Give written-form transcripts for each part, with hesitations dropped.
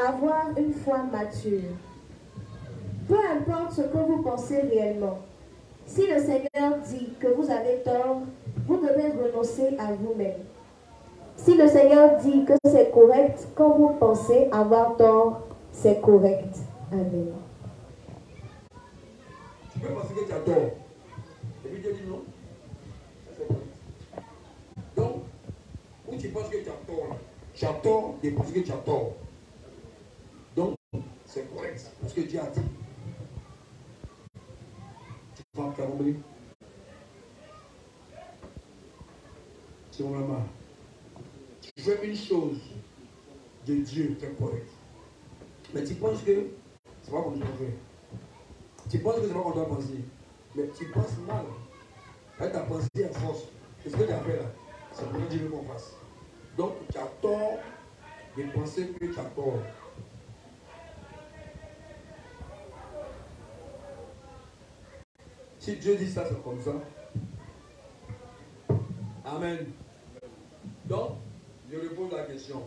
avoir une foi mature. Peu importe ce que vous pensez réellement. Si le Seigneur dit que vous avez tort, vous devez renoncer à vous-même. Si le Seigneur dit que c'est correct, quand vous pensez avoir tort, c'est correct. Amen. Tu peux penser que tu as tort. Et puis Dieu dit non. Ça c'est correct. Donc, où tu penses que tu as tort, tu as tort de penser que tu as tort. Donc, c'est correct. Parce que Dieu a dit. Tu vas carombrer. C'est mon maman. Tu fais une chose de Dieu, c'est correct. Mais tu penses que c'est pas comme tu fais. Tu penses que c'est pas comme tu dois penser. Mais tu penses mal. Avec ta pensée à force. C'est ce que tu as fait là. C'est pour que Dieu veut qu'on fasse. Donc tu as tort de penser que tu as tort. Si Dieu dit ça, c'est comme ça. Amen. Donc, je repose la question.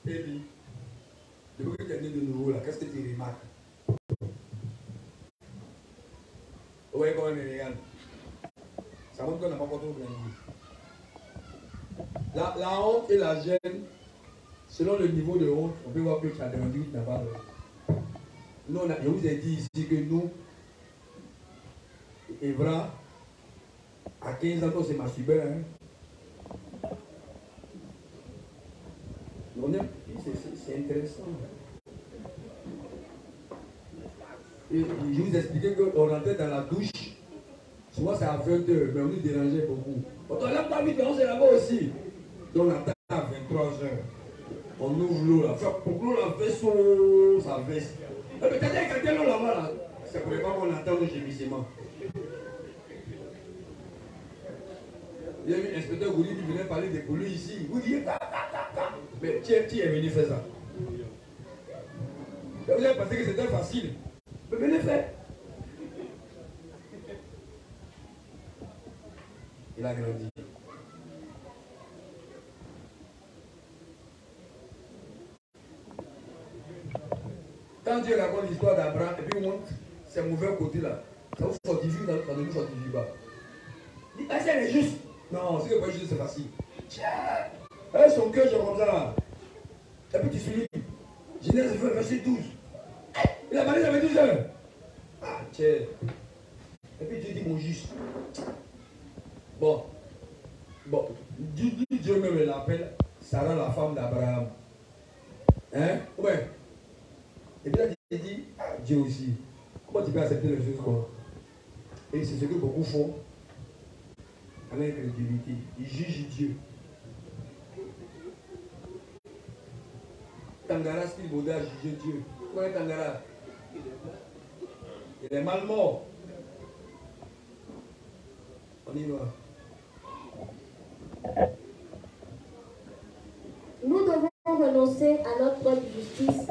Élie, depuis que tu es né de nouveau là, qu'est-ce que tu remarques? Oui, quand même, regarde. Ça montre qu'on n'a pas encore trop grandi. La honte et la gêne, selon le niveau de honte, on peut voir que tu as grandi ou tu n'as pas grandi. Nous, je vous ai dit ici que nous, Evra, à 15 ans, on s'est masturbé. Hein? C'est intéressant. Et je vous expliquais qu'on rentrait dans la douche. Souvent c'est à 20h, mais on nous dérangeait beaucoup. On te lève pas vite, on s'est là-bas aussi. Donc on attend à 23h. On ouvre l'eau là. Pour l'eau là, vaisseau, ça baisse. Mais quelqu'un l'eau là-bas là. C'est pour ne pas qu'on entende le gémissement. Il y a eu l'inspecteur Gouli qui venait parler des pollues ici. Vous dites, mais qui est venu faire ça? Vous avez pensé que c'était facile. Mais venez faire. Il a grandi. Quand Dieu raconte l'histoire d'Abraham et puis on montre ses mauvais côtés là, ça vous fortifie, ça ne vous fortifie pas. Il dit, ah, c'est juste. Non, c'est que pas juste, c'est facile. Tiens, son cœur, genre comme ça là. Et puis tu soulignes. Genèse verset 12. Il a parlé, j'avais 12 heures. Ah, tiens. Et puis Dieu dit, mon juste. Bon, Dieu même l'appelle Sarah, la femme d'Abraham. Hein? Ouais. Et puis là, il dit, Dieu aussi. Comment tu peux accepter les choses quoi? Et c'est ce que beaucoup font avec incrédulité. Ils jugent Dieu. Tangara, style Bouddha, a jugé Dieu. Comment est Tangara? Il est mal mort. On y va. Nous devons renoncer à notre propre justice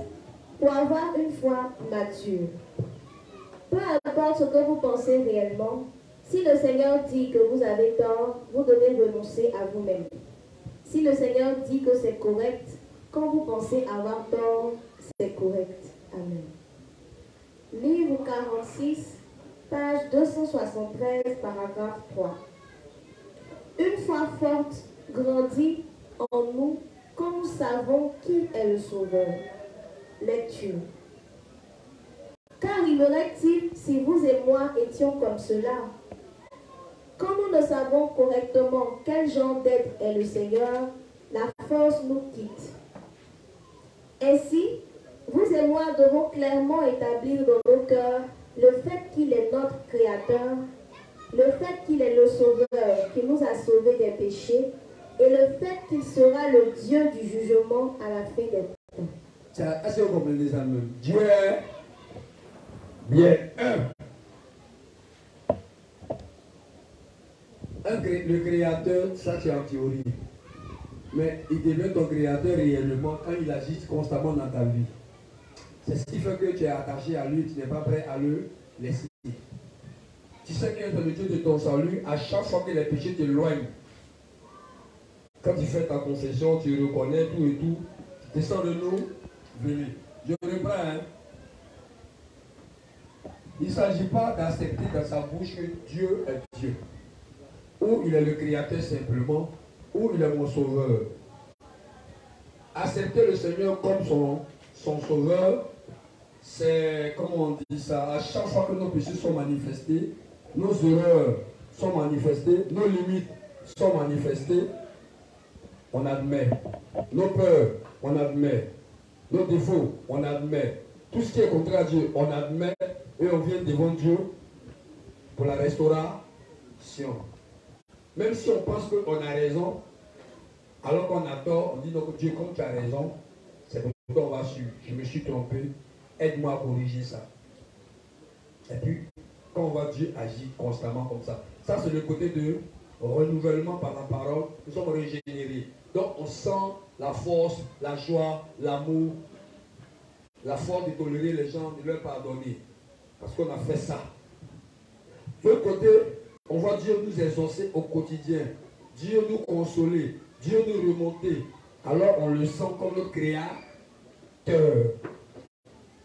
pour avoir une foi mature. Peu importe ce que vous pensez réellement, si le Seigneur dit que vous avez tort, vous devez renoncer à vous-même. Si le Seigneur dit que c'est correct, quand vous pensez avoir tort, c'est correct. Amen. Livre 46, page 273, paragraphe 3. Une foi forte grandit en nous quand nous savons qui est le Sauveur. Lecture. Qu'arriverait-il si vous et moi étions comme cela? Quand nous ne savons correctement quel genre d'être est le Seigneur, la force nous quitte. Ainsi, vous et moi devons clairement établir dans nos cœurs le fait qu'il est notre Créateur, le fait qu'il est le Sauveur qui nous a sauvés des péchés et le fait qu'il sera le Dieu du jugement à la fin des temps. Est-ce que vous comprenez ça même? Dieu est bien le Créateur, ça c'est en théorie. Mais il devient ton Créateur réellement quand il agit constamment dans ta vie. C'est ce qui fait que tu es attaché à lui, tu n'es pas prêt à le laisser. Tu sais qu'il est le Dieu de ton salut à chaque fois que les péchés t'éloignent. Quand tu fais ta confession, tu reconnais tout et tout. Descends de nous, venez. Je reprends. Hein. Il ne s'agit pas d'accepter dans sa bouche que Dieu est Dieu. Ou il est le Créateur simplement, ou il est mon Sauveur. Accepter le Seigneur comme son Sauveur, c'est, comment on dit ça, à chaque fois que nos péchés sont manifestés, nos erreurs sont manifestées, nos limites sont manifestées, on admet. Nos peurs, on admet. Nos défauts, on admet. Tout ce qui est contraire à Dieu, on admet et on vient devant Dieu pour la restauration. Même si on pense qu'on a raison, alors qu'on a tort, on dit donc Dieu, comme tu as raison, c'est pourquoi on va suivre. Je me suis trompé, aide-moi à corriger ça. Et puis, quand on voit Dieu agir constamment comme ça, ça c'est le côté de renouvellement par la parole, nous sommes régénérés. Donc on sent la force, la joie, l'amour, la force de tolérer les gens, de leur pardonner. Parce qu'on a fait ça. De l'autre côté, on voit Dieu nous exaucer au quotidien. Dieu nous consoler. Dieu nous remonter. Alors on le sent comme notre créateur.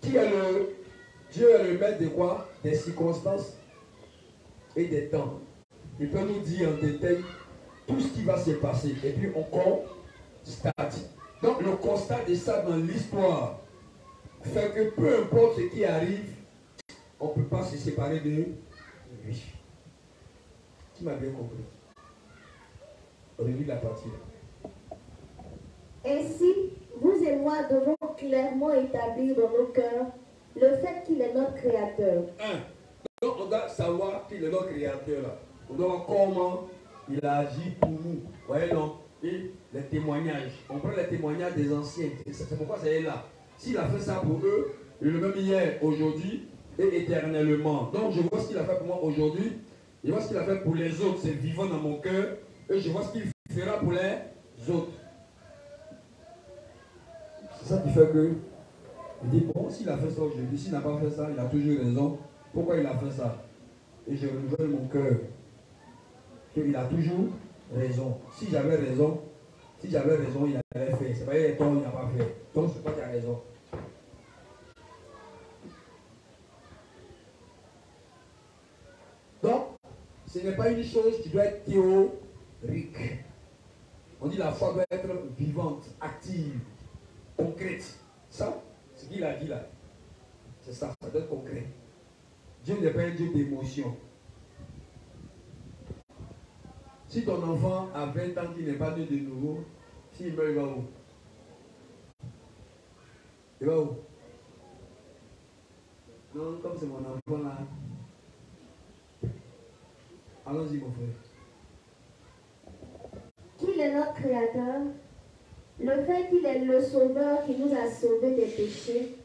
Qui est le... Dieu est le maître de quoi? Des circonstances et des temps. Il peut nous dire en détail tout ce qui va se passer. Et puis on constate. Donc le constat de ça dans l'histoire fait que peu importe ce qui arrive, on ne peut pas se séparer de lui. Qui m'a bien compris? On relit la partie là. Ainsi, vous et moi devons clairement établir dans nos cœurs le fait qu'il est notre Créateur. Donc on doit savoir qu'il est notre Créateur là. On doit voir comment il a agi pour nous. Vous voyez donc? Et les témoignages. On prend les témoignages des anciens. C'est pourquoi c'est là. S'il a fait ça pour eux, il est le même hier, aujourd'hui et éternellement. Donc je vois ce qu'il a fait pour moi aujourd'hui. Je vois ce qu'il a fait pour les autres. C'est vivant dans mon cœur. Et je vois ce qu'il fera pour les autres. C'est ça qui fait que il dit, bon, s'il a fait ça aujourd'hui, s'il n'a pas fait ça, il a toujours raison. Pourquoi il a fait ça? Et je renouvelle mon cœur. Qu'il a toujours raison. Si j'avais raison, il avait fait. C'est pas qu'il il n'a pas fait. Donc c'est toi qui as raison. Donc, ce n'est pas une chose qui doit être théorique. On dit la foi doit être vivante, active, concrète. Ça, ce qu'il a dit là, c'est ça, ça doit être concret. Dieu n'est pas un Dieu d'émotion. Si ton enfant a 20 ans qui n'est pas né de nouveau, s'il meurt, il va où? Il va où? Non, comme c'est mon enfant là. Allons-y mon frère. Qu'il est notre Créateur, le fait qu'il est le Sauveur qui nous a sauvés des péchés,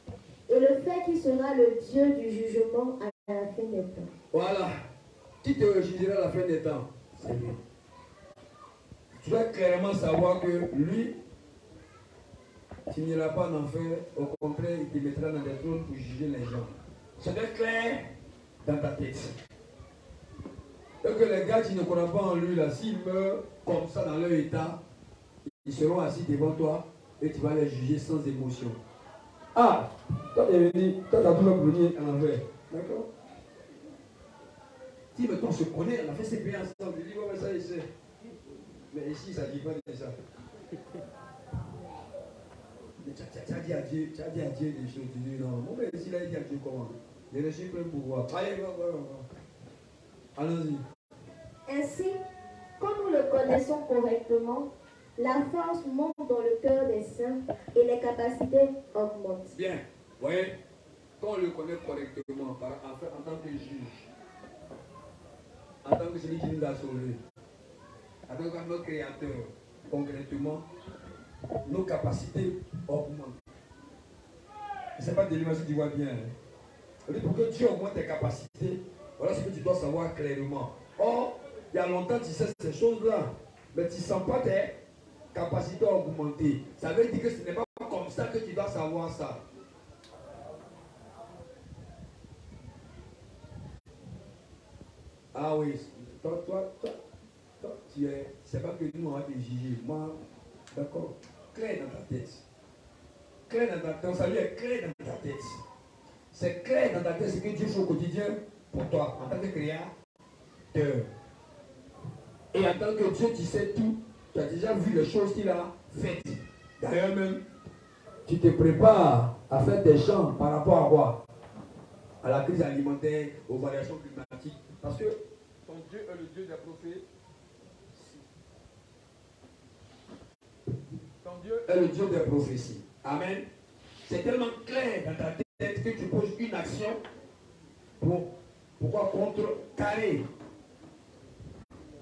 et le fait qu'il sera le Dieu du jugement à la fin des temps. Voilà. Qui te jugera à la fin des temps? C'est lui. Tu dois clairement savoir que lui, tu n'iras pas en enfer. Au contraire, il te mettra dans des trônes pour juger les gens. Ça doit être clair dans ta tête. Donc les gars qui ne croient pas en lui, là, s'ils meurent comme ça dans leur état, ils seront assis devant toi et tu vas les juger sans émotion. Ah, toi tu es venu, toi tu as toujours venu à l'envers. D'accord? Si maintenant on se connaît, on a fait ces pays ensemble, je dis, ouais, mais ça, il sait. Mais ici, ça ne dit pas de ça. Mais tu as dit à Dieu, des choses, tu dis non. Bon, mais ici, là, il dit à Dieu comment? Il reçu plein de pouvoir. Allez, va. Allons-y. Ainsi, quand nous le connaissons correctement, la force monte dans le cœur des saints et les capacités augmentent. Bien, vous voyez, quand on le connaît correctement, en tant que juge, en tant que celui qui nous a sauvés, en tant que notre créateur, concrètement, nos capacités augmentent. Ce n'est pas de l'image que tu vois bien. Hein. Pour que Dieu augmente tes capacités, voilà ce que tu dois savoir clairement. Or, il y a longtemps, tu sais ces choses-là, mais tu ne sens pas tes capacités augmenter. Ça veut dire que ce n'est pas comme ça que tu dois savoir ça. Ah oui, toi, tu es. C'est pas que nous on va te juger. Moi, d'accord, clair dans ta tête. clair dans ta tête. Ton salut est clair dans ta tête. C'est clair dans ta tête ce que Dieu fait au quotidien pour toi, en tant que créateur. Et en tant que Dieu, tu sais tout. Tu as déjà vu les choses qu'il a faites. D'ailleurs même, tu te prépares à faire tes champs par rapport à quoi? À la crise alimentaire, aux variations climatiques. Parce que ton Dieu est le Dieu des prophéties. Ton Dieu est le Dieu des prophéties. Amen. C'est tellement clair dans ta tête que tu poses une action pourquoi contrecarrer.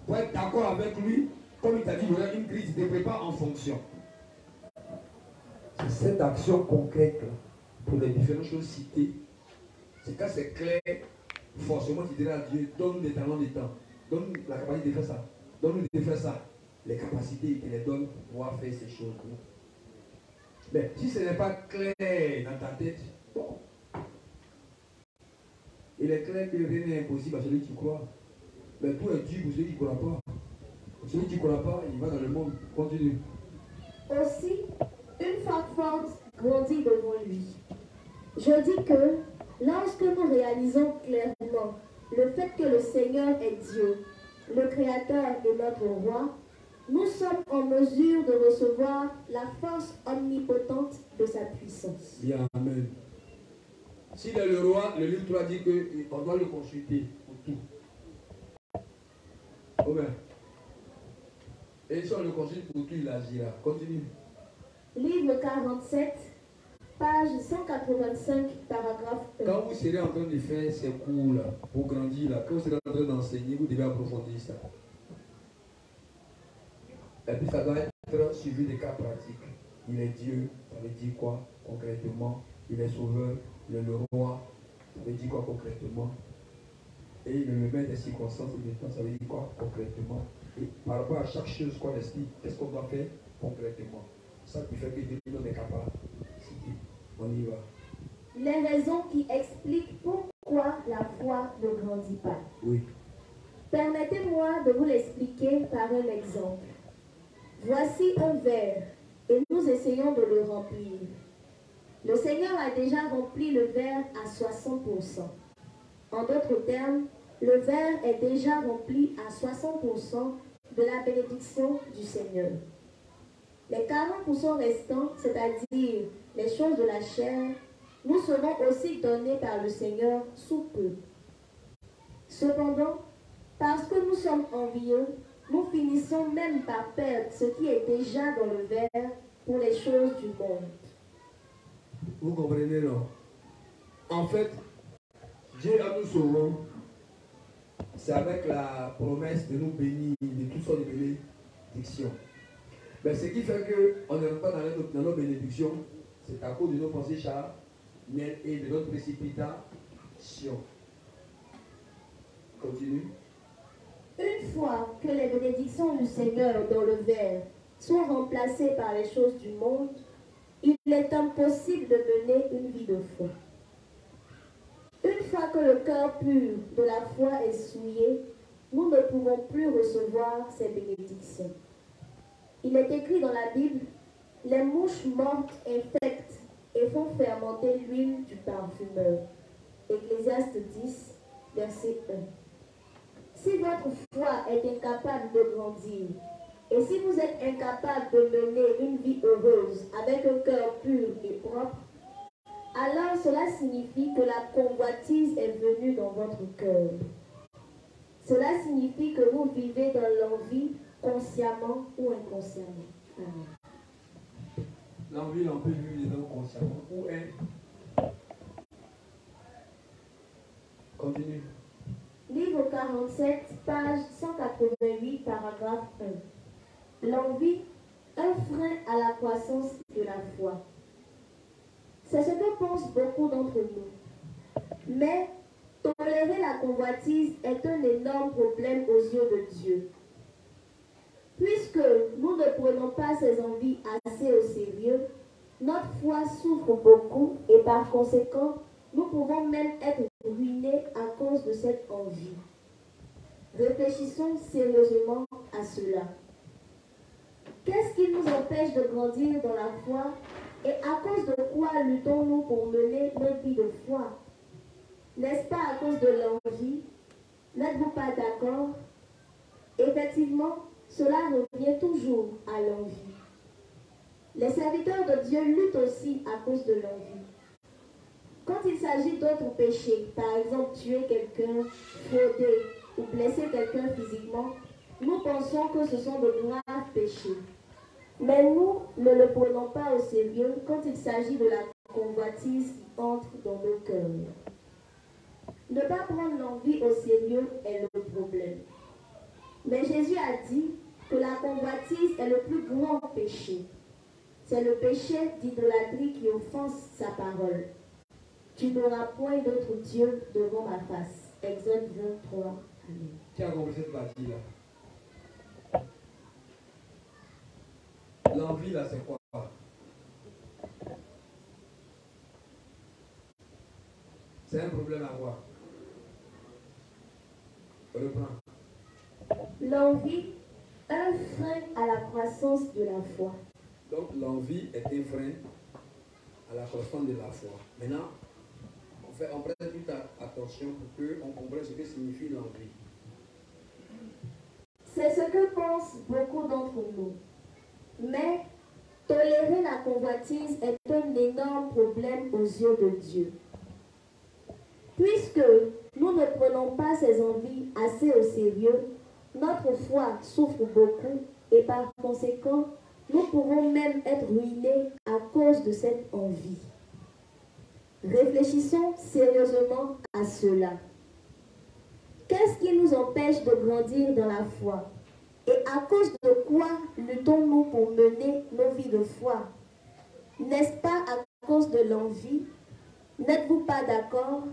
Pour être d'accord avec lui, comme il t'a dit, il y aura une crise, tu te prépares en fonction. C'est cette action concrète là, pour les différentes choses citées. C'est quand c'est clair, forcément tu diras à Dieu, donne des talents des temps, donne la capacité de faire ça, donne-nous de faire ça. Les capacités, il te les donne pour pouvoir faire ces choses. Mais si ce n'est pas clair dans ta tête, bon, il est clair que rien n'est impossible à celui qui croit. Mais tout est dû pour celui qui ne croit pas. Celui qui ne croit pas, il va dans le monde. Continue. Aussi, une foi forte grandit devant lui. Je dis que lorsque nous réalisons clairement le fait que le Seigneur est Dieu, le Créateur et notre Roi, nous sommes en mesure de recevoir la force omnipotente de sa puissance. Bien, amen. S'il est le roi, le livre 3 dit qu'on doit le consulter pour tout. Amen. Et si on le consulte pour tout, il agira. Continue. Livre 47, page 185, paragraphe 1. Quand vous serez en train de faire ces cours-là, pour grandir, là, quand vous serez en train d'enseigner, vous devez approfondir ça. Et puis ça doit être suivi des cas pratiques. Il est Dieu, ça veut dire quoi concrètement? Il est sauveur, il est le roi, ça veut dire quoi concrètement? Et il est le maître des circonstances et du temps, ça veut dire quoi concrètement? Et par rapport à chaque chose qu'on explique, qu'est-ce qu'on doit faire concrètement? Ça qui fait que Dieu nous donne des capacités. On y va. Les raisons qui expliquent pourquoi la foi ne grandit pas. Oui. Permettez-moi de vous l'expliquer par un exemple. Voici un verre et nous essayons de le remplir. Le Seigneur a déjà rempli le verre à 60%. En d'autres termes, le verre est déjà rempli à 60% de la bénédiction du Seigneur. Les 40% restants, c'est-à-dire les choses de la chair, nous seront aussi donnés par le Seigneur sous peu. Cependant, parce que nous sommes envieux, nous finissons même par perdre ce qui est déjà dans le verre pour les choses du monde. Vous comprenez, non? En fait, Dieu a nous sauvés. C'est avec la promesse de nous bénir de toutes sortes de bénédictions. Mais ce qui fait qu'on ne rentre pas dans nos bénédictions, c'est à cause de nos pensées charnelles et de notre précipitation. Continue. Une fois que les bénédictions du Seigneur dans le verre sont remplacées par les choses du monde, il est impossible de mener une vie de foi. Une fois que le cœur pur de la foi est souillé, nous ne pouvons plus recevoir ces bénédictions. Il est écrit dans la Bible, les mouches mortes infectent et font fermenter l'huile du parfumeur. Ecclésiaste 10, verset 1. Si votre foi est incapable de grandir, et si vous êtes incapable de mener une vie heureuse avec un cœur pur et propre, alors cela signifie que la convoitise est venue dans votre cœur. Cela signifie que vous vivez dans l'envie consciemment ou inconsciemment. Amen. L'envie, on peut vivre consciemment ou inconsciemment. Continue. Livre 47, page 188, paragraphe 1. L'envie, un frein à la croissance de la foi. C'est ce que pensent beaucoup d'entre nous. Mais tolérer la convoitise est un énorme problème aux yeux de Dieu. Puisque nous ne prenons pas ces envies assez au sérieux, notre foi souffre beaucoup et par conséquent, nous pouvons même être ruinés à cause de cette envie. Réfléchissons sérieusement à cela. Qu'est-ce qui nous empêche de grandir dans la foi Et à cause de quoi luttons-nous pour mener notre vie de foi? N'est-ce pas à cause de l'envie? N'êtes-vous pas d'accord? Effectivement, cela revient toujours à l'envie. Les serviteurs de Dieu luttent aussi à cause de l'envie. Quand il s'agit d'autres péchés, par exemple tuer quelqu'un, frauder ou blesser quelqu'un physiquement, nous pensons que ce sont de graves péchés. Mais nous ne le prenons pas au sérieux quand il s'agit de la convoitise qui entre dans nos cœurs. Ne pas prendre l'envie au sérieux est le problème. Mais Jésus a dit que la convoitise est le plus grand péché. C'est le péché d'idolâtrie qui offense sa parole. Tu n'auras point d'autre Dieu devant ma face. Exode 23. Amen. Qui a compris cette partie-là? L'envie, là, c'est quoi? C'est un problème à voir. Reprends. L'envie, un frein à la croissance de la foi. Donc, l'envie est un frein à la croissance de la foi. Maintenant, on prête toute attention pour qu'on comprenne ce que signifie l'envie. C'est ce que pensent beaucoup d'entre nous. Mais tolérer la convoitise est un énorme problème aux yeux de Dieu. Puisque nous ne prenons pas ces envies assez au sérieux, notre foi souffre beaucoup et par conséquent, nous pourrons même être ruinés à cause de cette envie. Réfléchissons sérieusement à cela. Qu'est-ce qui nous empêche de grandir dans la foi? Et à cause de quoi luttons-nous pour mener nos vies de foi? N'est-ce pas à cause de l'envie? N'êtes-vous pas d'accord?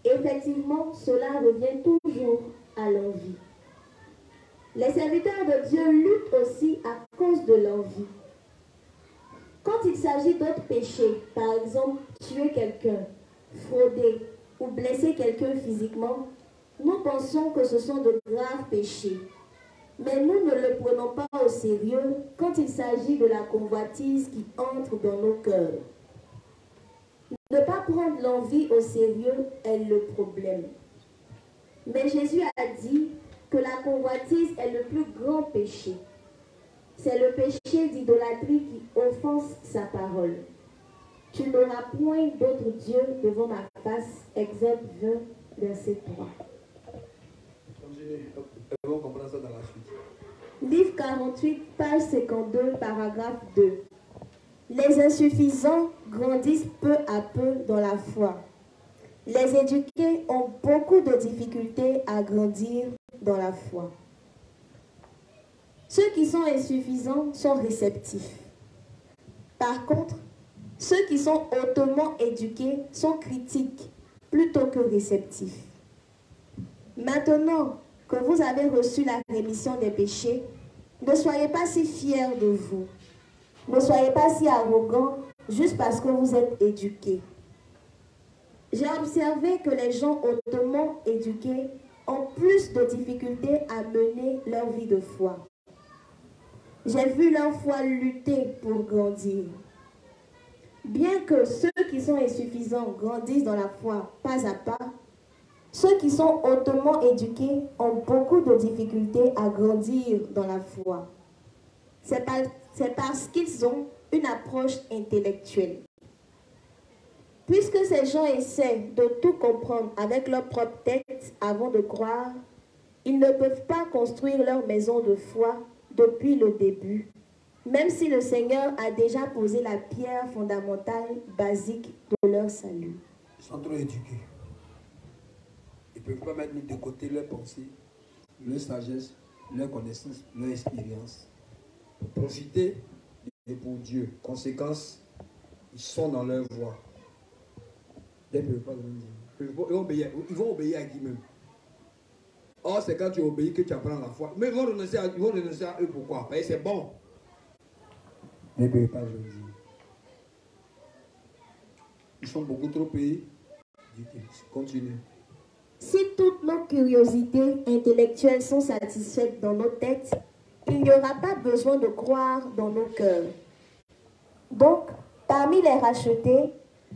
Effectivement, cela revient toujours à l'envie. Les serviteurs de Dieu luttent aussi à cause de l'envie. Quand il s'agit d'autres péchés, par exemple tuer quelqu'un, frauder ou blesser quelqu'un physiquement, nous pensons que ce sont de graves péchés. Mais nous ne le prenons pas au sérieux quand il s'agit de la convoitise qui entre dans nos cœurs. Ne pas prendre l'envie au sérieux est le problème. Mais Jésus a dit que la convoitise est le plus grand péché. C'est le péché d'idolâtrie qui offense sa parole. Tu n'auras point d'autre Dieu devant ma face. Exode 20, verset 3. Continuez. On va comprendre ça dans la suite. Livre 48, page 52, paragraphe 2. Les insuffisants grandissent peu à peu dans la foi. Les éduqués ont beaucoup de difficultés à grandir dans la foi. Ceux qui sont insuffisants sont réceptifs. Par contre, ceux qui sont hautement éduqués sont critiques plutôt que réceptifs. Maintenant que vous avez reçu la rémission des péchés, ne soyez pas si fiers de vous. Ne soyez pas si arrogants juste parce que vous êtes éduqués. J'ai observé que les gens hautement éduqués ont plus de difficultés à mener leur vie de foi. J'ai vu leur foi lutter pour grandir. Bien que ceux qui sont insuffisants grandissent dans la foi pas à pas, ceux qui sont hautement éduqués ont beaucoup de difficultés à grandir dans la foi. C'est parce qu'ils ont une approche intellectuelle. Puisque ces gens essaient de tout comprendre avec leur propre tête avant de croire, ils ne peuvent pas construire leur maison de foi depuis le début, même si le Seigneur a déjà posé la pierre fondamentale basique de leur salut. Ils sont trop éduqués. Ils ne peuvent pas mettre de côté leurs pensées, leur sagesse, leur connaissance, leur expérience. Pour profiter et pour Dieu. Conséquence, ils sont dans leur voie. Ils ne peuvent pas grandir. Ils vont obéir à qui même? Or, c'est quand tu obéis que tu apprends la foi. Mais ils vont renoncer à eux pourquoi? Parce que c'est bon. Ils ne peuvent pas grandir. Ils sont beaucoup trop payés. Continue. Si toutes nos curiosités intellectuelles sont satisfaites dans nos têtes, il n'y aura pas besoin de croire dans nos cœurs. Donc, Parmi les rachetés,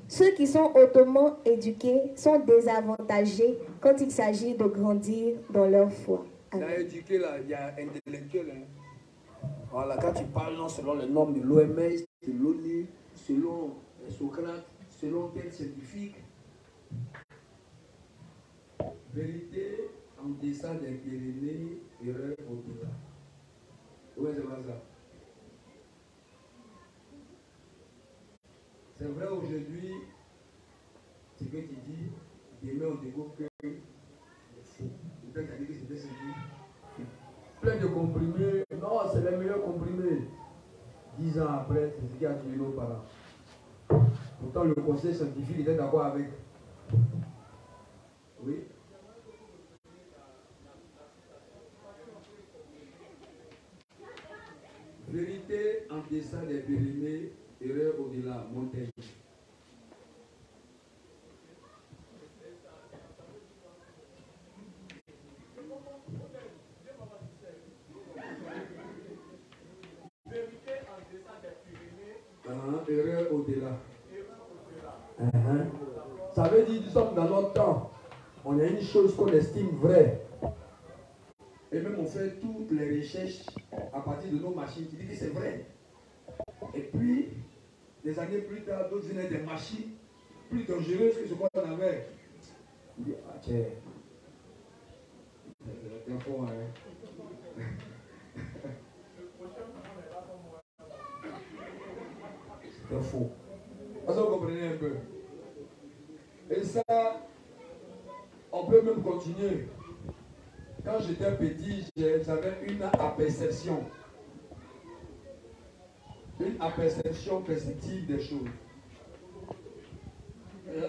ceux qui sont hautement éduqués sont désavantagés quand il s'agit de grandir dans leur foi. Amen. Là, éduqué, là, il y a intellectuel. Hein. Voilà, quand tu parles non, selon les normes de l'OMS, de l'ONU, selon Socrate, selon tel scientifique, vérité en deçà des Pyrénées, erreur au-delà. Oui, c'est pas ça. C'est vrai aujourd'hui, ce que tu dis, demain on découvre que c'est faux. Peut-être que tu as dit que c'était ce plein de comprimés. Non, c'est les meilleurs comprimés. 10 ans après, c'est ce qui a tué nos parents. Pourtant, le conseil scientifique était d'accord avec. Oui. Vérité en deçà des Pyrénées, erreur au-delà, Montaigne. Erreur au-delà. Ça veut dire que nous sommes dans notre temps. On a une chose qu'on estime vraie. Et même on fait toutes les recherches à partir de nos machines qui disent que c'est vrai. Et puis, des années plus tard, d'autres venaient des machines plus dangereuses que ce qu'on avait. On dit, ah tiens, c'est faux, hein. C'est faux. Est-ce que vous comprenez un peu? Et ça, on peut même continuer. Quand j'étais petit, j'avais une aperception. Une aperception perceptive des choses.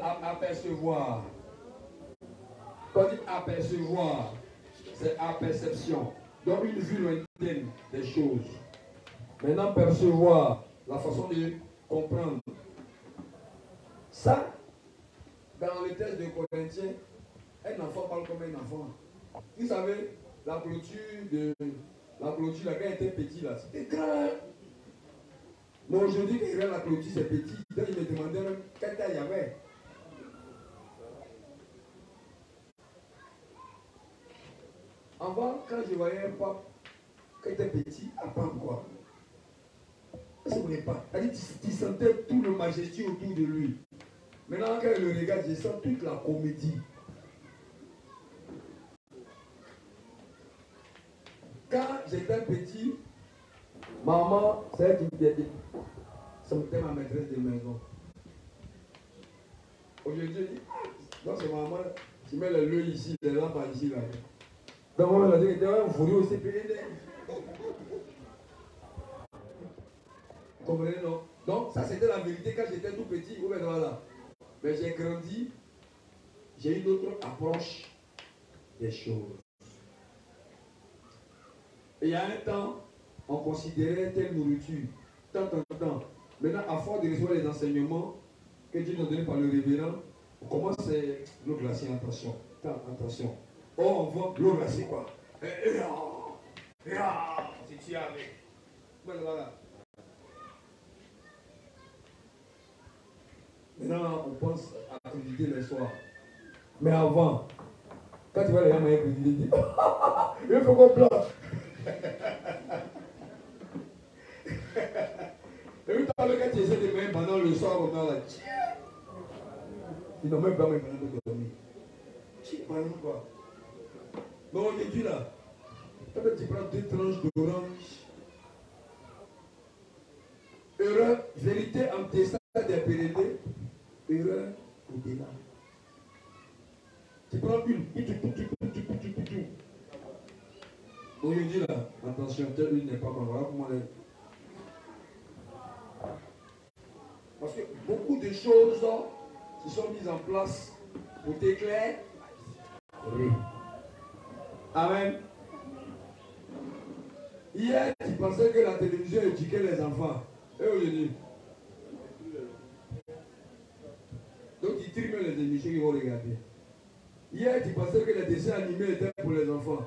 Apercevoir. Quand on dit apercevoir, c'est aperception. Donc une vue lointaine des choses. Maintenant, percevoir, la façon de comprendre. Ça, dans le texte de Corinthiens, un enfant parle comme un enfant. Vous savez, la clôture, là, quand il était petit, là, c'était grand. Mais aujourd'hui, quand il regarde la clôture, c'est petit. Donc il me demandait quelle taille il y avait. Avant, quand je voyais un pape, quand il était petit, à Pam, quoi. Ça ne voulait pas. Tu sentais tout le majesté autour de lui. Maintenant, quand je le regarde, je sens toute la comédie. Quand j'étais petit, maman, c'est elle qui me disait, c'était ma maîtresse de maison. Aujourd'hui, non, c'est maman, tu mets le lieu ici, les lampes ici, là. Donc, on a dit, un fourré aussi, vous comprenez, non? Donc, ça, c'était la vérité quand j'étais tout petit. Voilà. Mais j'ai grandi, j'ai une autre approche des choses. Et il y a un temps, on considérait telle nourriture, tant. Maintenant, à force de recevoir les enseignements que Dieu nous a donnés par le révérend, on commence l'eau glacée, attention. Oh, on voit l'eau glacée, quoi. C'est tué avec. Voilà. Maintenant, on pense à activité les soirs. Mais avant, quand tu vois les gens m'avaient dit, il faut qu'on plante. Et puis, quand tu essaies de mettre pendant le soir, on a là, ils n'ont même pas mis pendant de dormir. Quoi. Donc, aujourd'hui là, quand tu prends 2 tranches d'orange, erreur, vérité en deçà des Pyrénées, erreur au-delà. Tu prends une, aujourd'hui là, attention, telle une n'est pas bonne. Voilà comment elle est. Parce que beaucoup de choses se sont mises en place pour t'éclairer. Oui. Amen. Hier, tu pensais que la télévision éduquait les enfants. Et aujourd'hui. Donc, ils triment les émissions qu'ils vont regarder. Hier, tu pensais que les dessins animés étaient pour les enfants.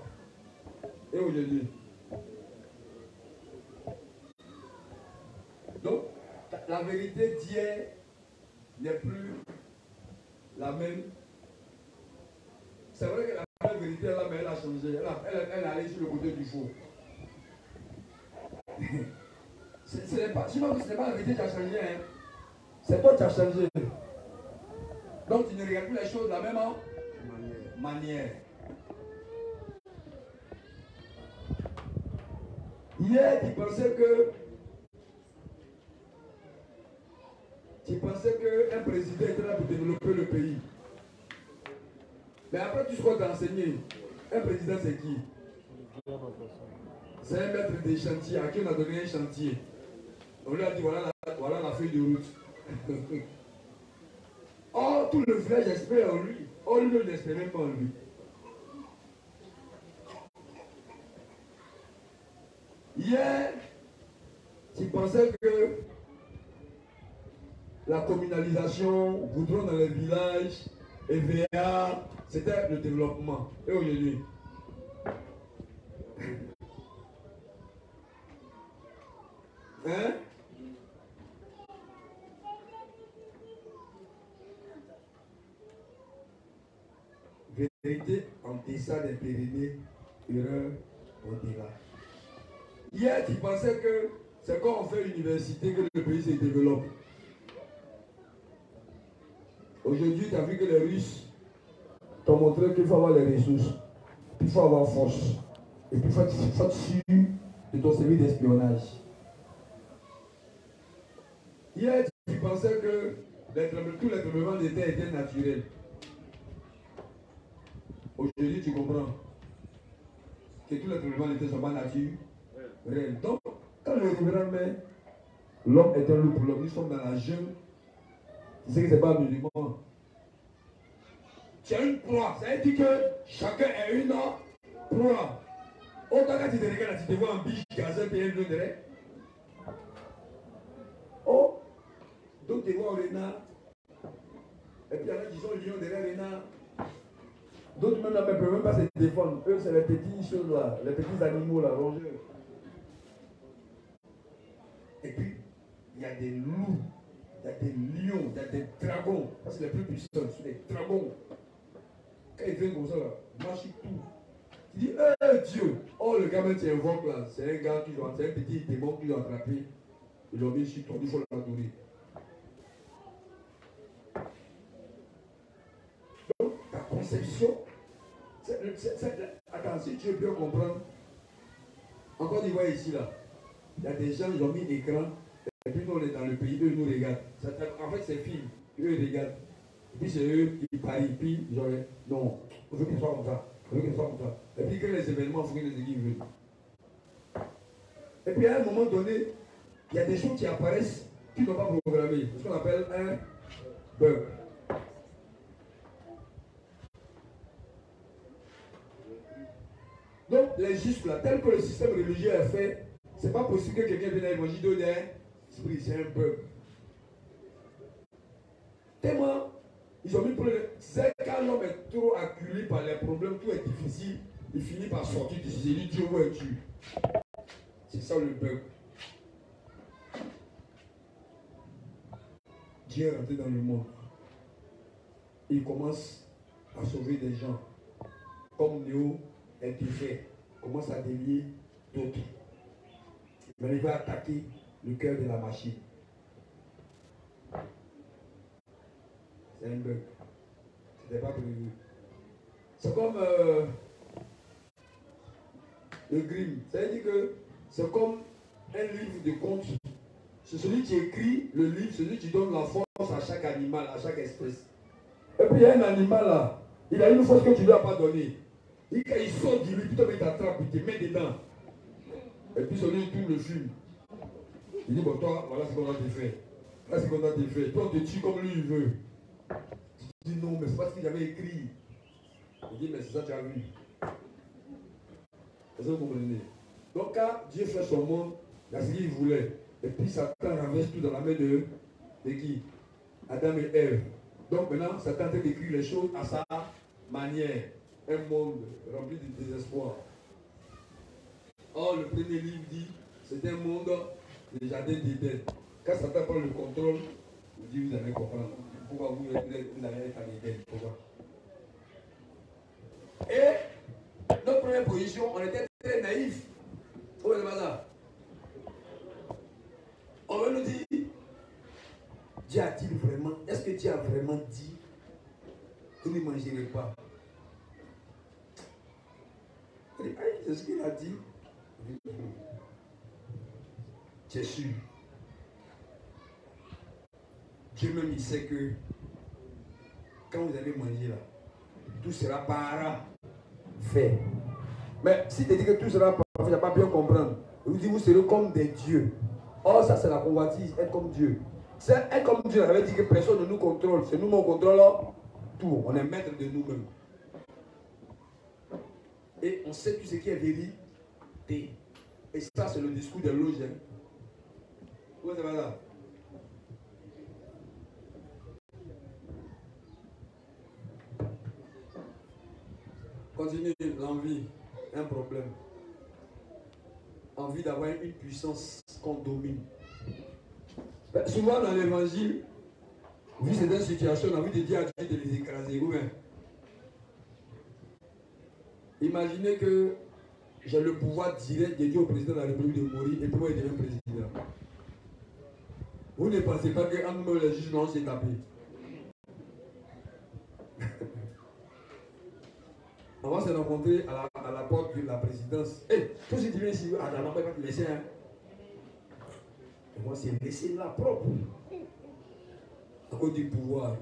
Et aujourd'hui. Donc, la vérité d'hier n'est plus la même. C'est vrai que la vérité là, mais elle a changé. Elle est allée sur le côté du faux. Ce n'est pas la vérité qui a changé. Hein. C'est toi qui as changé. Donc tu ne regardes plus les choses de la même manière. Hier, tu pensais qu'un président était là pour développer le pays. Mais après, tu sois enseigné. Un président, c'est qui? C'est un maître des chantiers à qui on a donné un chantier. On lui a dit voilà la feuille de route. Or, tout le village espère en lui. Or, lui ne l'espère même pas en lui. Hier, tu pensais que la communalisation, goudron dans les villages, EVA, c'était le développement. Et aujourd'hui, hein? Vérité en deçà des Pyrénées, erreur au-delà. Hier, tu pensais que c'est quand on fait l'université que le pays se développe. Aujourd'hui, tu as vu que les Russes t'ont montré qu'il faut avoir les ressources, il faut avoir force, et puis il faut être sûr de ton service d'espionnage. Hier, tu pensais que tous les tremblements de terre étaient naturels. Aujourd'hui, tu comprends que tous les tremblements de terre ne sont pas naturels. Donc, quand le révérend met l'homme est un loup pour l'homme, nous sommes dans la jungle, tu sais que ce n'est pas un musulman. Tu as une proie, ça veut dire que chacun a une proie. Autant quand tu te regardes, tu te vois un biche gazelle et un lion derrière. Oh, donc tu vois un renard. Et puis il y en a qui sont lions derrière un renard. D'autres même là ne peuvent même pas se défendre. Eux, c'est les petites choses là, les petits animaux là, rongeurs. Et puis, il y a des loups, il y a des lions, il y a des dragons. Ça, c'est les plus puissants, c'est des dragons. Quand ils viennent comme ça, là, marche tout. Tu dis, Dieu! Oh, le gamin, tu invoques là, c'est un gars qui doit, c'est un petit démon qui doit attraper. Il l'a mis sur toi, il faut l'adorer. Donc, ta conception, attends, si tu veux bien comprendre, encore une fois ici, là, il y a des gens, ils ont mis l'écran, et puis nous, on est dans le pays, eux, ils nous regardent. En fait, c'est film, eux, ils regardent. Et puis c'est eux qui parient, puis ils ont dit, non, on veut qu'il soit comme ça, on veut qu'il soit comme ça. Et puis quand les événements, il faut que les équipes veulent. Et puis à un moment donné, il y a des choses qui apparaissent qui ne sont pas programmées. C'est ce qu'on appelle un bug. Donc les justes là, tel que le système religieux est fait, c'est pas possible que quelqu'un vienne à l'évangile d'un esprit, c'est un bug. Tellement, ils ont mis pour le. C'est quand l'homme est trop acculé par les problèmes, tout est difficile, il finit par sortir de ses élites, Dieu où es-tu? C'est ça le bug. Dieu est rentré dans le monde. Il commence à sauver des gens. Comme Néo est défait, commence à délier d'autres. Mais il va attaquer le cœur de la machine. C'est un bug. C'était pas prévu. C'est comme le Grimm. Ça veut dire que c'est comme un livre de contes. C'est celui qui écrit le livre, celui qui donne la force à chaque animal, à chaque espèce. Et puis il y a un animal là, il a une force que tu ne lui as pas donnée. Et quand il sort du livre, il t'attrape, il te met dedans. Et puis celui qui tourne le film. Il dit, bon toi, voilà ce qu'on a te faire. Voilà ce qu'on a te faire. Toi, on te tue comme lui il veut. Tu dis non, mais c'est pas ce qu'il avait écrit. Il dit, mais c'est ça que tu as vu. C'est ça que vous comprenez. Donc quand Dieu fait son monde, il y a ce qu'il voulait. Et puis Satan renverse tout dans la main de qui? Adam et Ève. Donc maintenant, Satan est en train d'écrire les choses à sa manière. Un monde rempli de désespoir. Or, le premier livre dit, c'est un monde de jardin d'Éden. Quand Satan prend le contrôle, vous dites, vous allez comprendre. Pourquoi vous allez être en idée. Pourquoi? Et notre première position, on était très naïfs. Vous voyez ça? On veut nous dire, Dieu a-t-il vraiment, est-ce que Dieu a vraiment dit que vous ne mangerez pas? C'est ce qu'il a dit. Tu es sûr. Dieu même il sait que quand vous allez manger là, tout sera parfait. Mais si tu dis que tout sera parfait, tu ne vas pas bien comprendre. Il vous dit vous serez comme des dieux. Or ça c'est la convoitise, être comme Dieu. C'est être comme Dieu, ça veut dire que personne ne nous contrôle. C'est nous qui contrôlons tout. On est maître de nous-mêmes. Et on sait tout ce qui est vérité. Et ça c'est le discours des loges. Où est-ce que ça? Continue, l'envie, un problème. Envie d'avoir une puissance qu'on domine. Souvent dans l'évangile, vu cette situation, on a envie de dire à Dieu de les écraser. Ou bien, imaginez que j'ai le pouvoir direct de dire au président de la République de mourir et puis moi il devient président. Vous ne pensez pas qu'en nous les juges, non, c'est tapé. On va se rencontrer à la porte de la présidence. Hé, tout ce qui vient ici, à la main, pas te laisser. Hein. Et moi, c'est laisser là propre. À cause du pouvoir,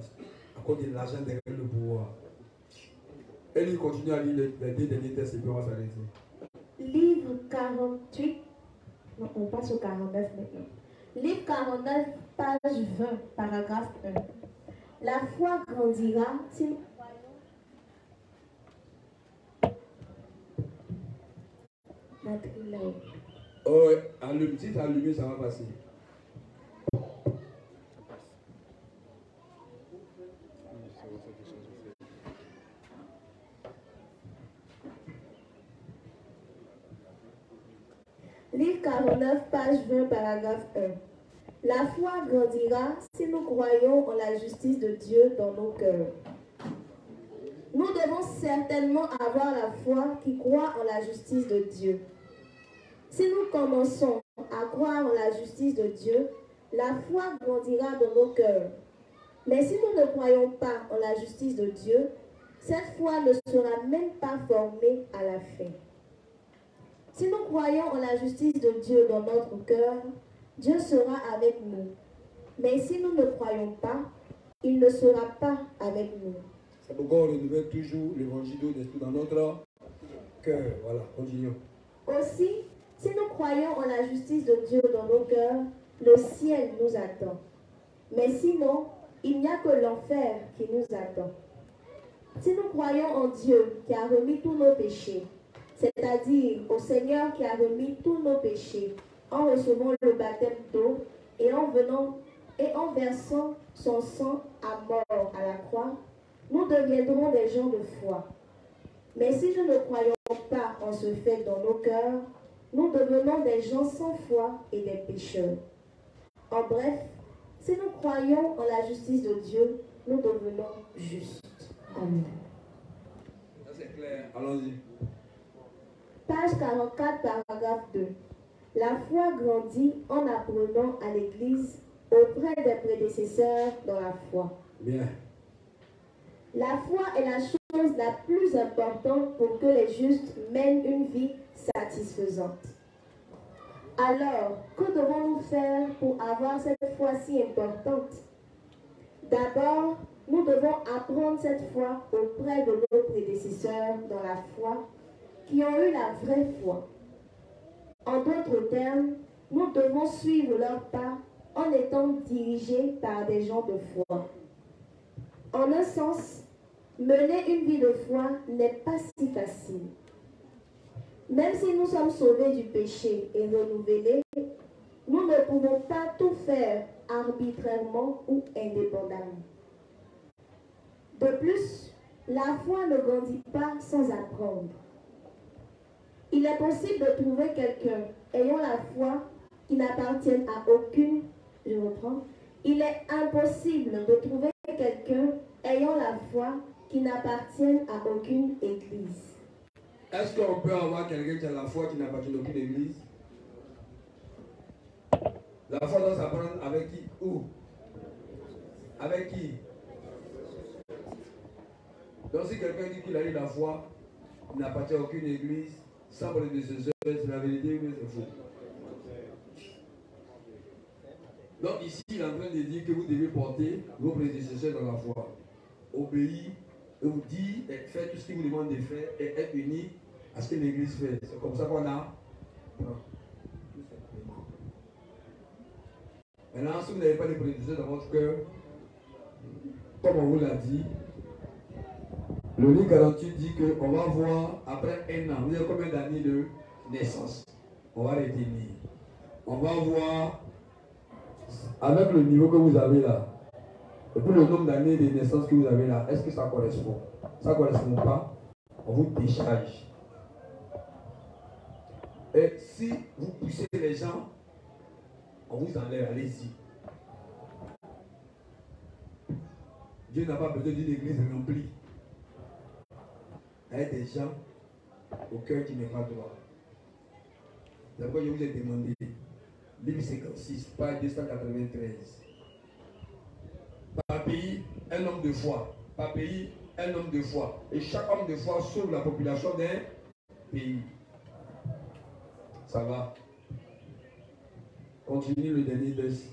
à cause de l'argent derrière le pouvoir. Et lui continue à lire les deux derniers textes et puis on va s'arrêter. Livre 48. Non, on passe au 49 maintenant. Livre 49, page 20, paragraphe 1. La foi grandira si nous croyons. Oh, allume, si tu as allumé, ça va passer. Livre 49, page 20, paragraphe 1. La foi grandira si nous croyons en la justice de Dieu dans nos cœurs. Nous devons certainement avoir la foi qui croit en la justice de Dieu. Si nous commençons à croire en la justice de Dieu, la foi grandira dans nos cœurs. Mais si nous ne croyons pas en la justice de Dieu, cette foi ne sera même pas formée à la fin. Si nous croyons en la justice de Dieu dans notre cœur, Dieu sera avec nous. Mais si nous ne croyons pas, il ne sera pas avec nous. C'est pourquoi on renouvelle toujours l'évangile dans notre cœur. Voilà, continuons. Aussi, si nous croyons en la justice de Dieu dans nos cœurs, le ciel nous attend. Mais sinon, il n'y a que l'enfer qui nous attend. Si nous croyons en Dieu qui a remis tous nos péchés, c'est-à-dire au Seigneur qui a remis tous nos péchés, en recevant le baptême d'eau et en versant son sang à mort à la croix, nous deviendrons des gens de foi. Mais si nous ne croyons pas en ce fait dans nos cœurs, nous devenons des gens sans foi et des pécheurs. En bref, si nous croyons en la justice de Dieu, nous devenons justes. Amen. Ça c'est clair. Allons-y. Page 44, paragraphe 2. La foi grandit en apprenant à l'Église auprès des prédécesseurs dans la foi. Bien. La foi est la chose la plus importante pour que les justes mènent une vie satisfaisante. Alors, que devons-nous faire pour avoir cette foi si importante? D'abord, nous devons apprendre cette foi auprès de nos prédécesseurs dans la foi qui ont eu la vraie foi. En d'autres termes, nous devons suivre leurs pas en étant dirigés par des gens de foi. En un sens, mener une vie de foi n'est pas si facile. Même si nous sommes sauvés du péché et renouvelés, nous ne pouvons pas tout faire arbitrairement ou indépendamment. De plus, la foi ne grandit pas sans apprendre. Il est possible de trouver quelqu'un ayant la foi qui n'appartienne à aucune je reprends. Il est impossible de trouver quelqu'un ayant la foi qui n'appartienne à aucune église. Est-ce qu'on peut avoir quelqu'un qui a la foi qui n'appartient à aucune église? La foi doit s'apprendre avec qui? Où? Avec qui? Donc si quelqu'un dit qu'il a eu la foi, il n'appartient à aucune église, sans pour les décisions, c'est la vérité, mais c'est faux. Donc ici, il est en train de dire que vous devez porter vos prédécesseurs dans la foi. Obéir, et vous dire, et faire tout ce qu'il vous demande de faire, et être unis à ce que l'église fait. C'est comme ça qu'on a. Non. Maintenant, si vous n'avez pas de prédécesseurs dans votre cœur, comme on vous l'a dit, le livre 48 dit qu'on va voir après un an, vous avez combien d'années de naissance? On va retenir. On va voir avec le niveau que vous avez là, et puis le nombre d'années de naissance que vous avez là, est-ce que ça correspond? Ça ne correspond pas, on vous décharge. Et si vous poussez les gens, on vous enlève, allez-y. Dieu n'a pas besoin d'une église remplie. Il y a des gens au cœur qui n'est pas droit. C'est pourquoi je vous ai demandé, livre 56, page 293. Par pays, un homme de foi. Par pays, un homme de foi. Et chaque homme de foi sauve la population d'un pays. Ça va. Continue le dernier texte.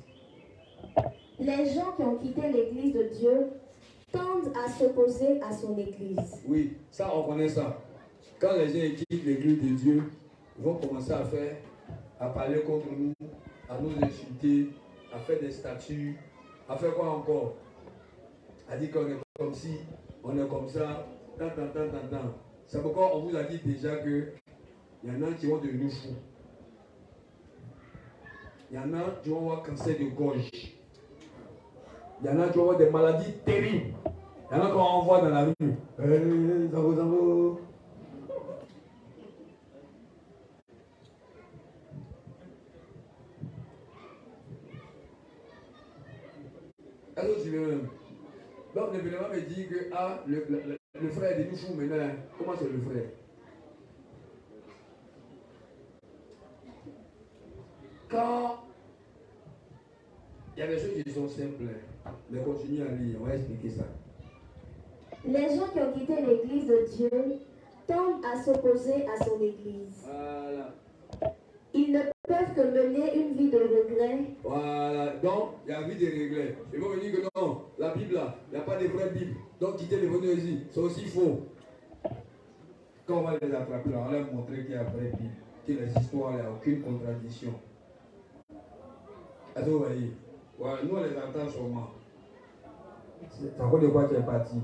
Les gens qui ont quitté l'église de Dieu tendent à s'opposer à son église. Oui, ça on connaît ça. Quand les gens quittent l'église de Dieu, ils vont commencer à parler contre nous, à nous insulter, à faire des statuts, à faire quoi encore? À dire qu'on est comme ci, on est comme ça, tant. C'est pourquoi on vous a dit déjà que il y en a qui vont devenir fous. Il y en a qui vont avoir cancer de gorge. Il y en a qui vont avoir des maladies terribles. Il y en a qu'on envoie dans la rue. Zango. Est-ce que tu veux même? Donc l'événement me dit que le frère est devenu fou maintenant. Comment c'est le frère? Quand il y a des choses qui sont simples, mais continue à lire, on va expliquer ça. Les gens qui ont quitté l'église de Dieu tendent à s'opposer à son église. Voilà. Ils ne peuvent que mener une vie de regret. Voilà. Donc, il y a une vie de regret. Ils vont me dire que non, la Bible là, il n'y a pas de vraie Bible. Donc, quitter les bonnes ici, c'est aussi faux. Quand on va les attraper, on va leur montrer qu'il y a une vraie Bible, que les histoires, il n'y a aucune contradiction. Est-ce que vous voyez? Voilà, nous on les entend sûrement. C'est à cause de quoi tu es parti.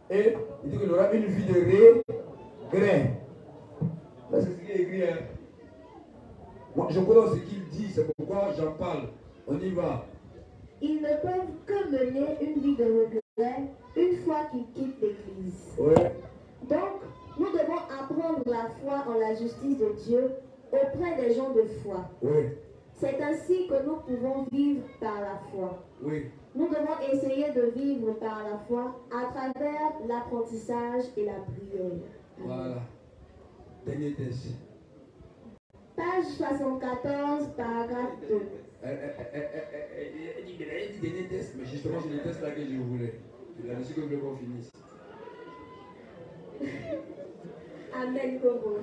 Et il dit qu'il aura une vie de regret. Ça, c'est ce qui est écrit. Hein? Moi, je connais ce qu'il dit, c'est pourquoi j'en parle. On y va. Ils ne peuvent que mener une vie de regret une fois qu'ils quittent l'église. Ouais. Donc, nous devons apprendre la foi en la justice de Dieu auprès des gens de foi. Oui. C'est ainsi que nous pouvons vivre par la foi. Oui. Nous devons essayer de vivre par la foi à travers l'apprentissage et la prière. Voilà. Dernier test. Page 74, paragraphe 2. Elle dit dernier test, mais justement c'est le test là que je voulais. Il a reçu que je voulais qu'on finisse. Amen, Kobo.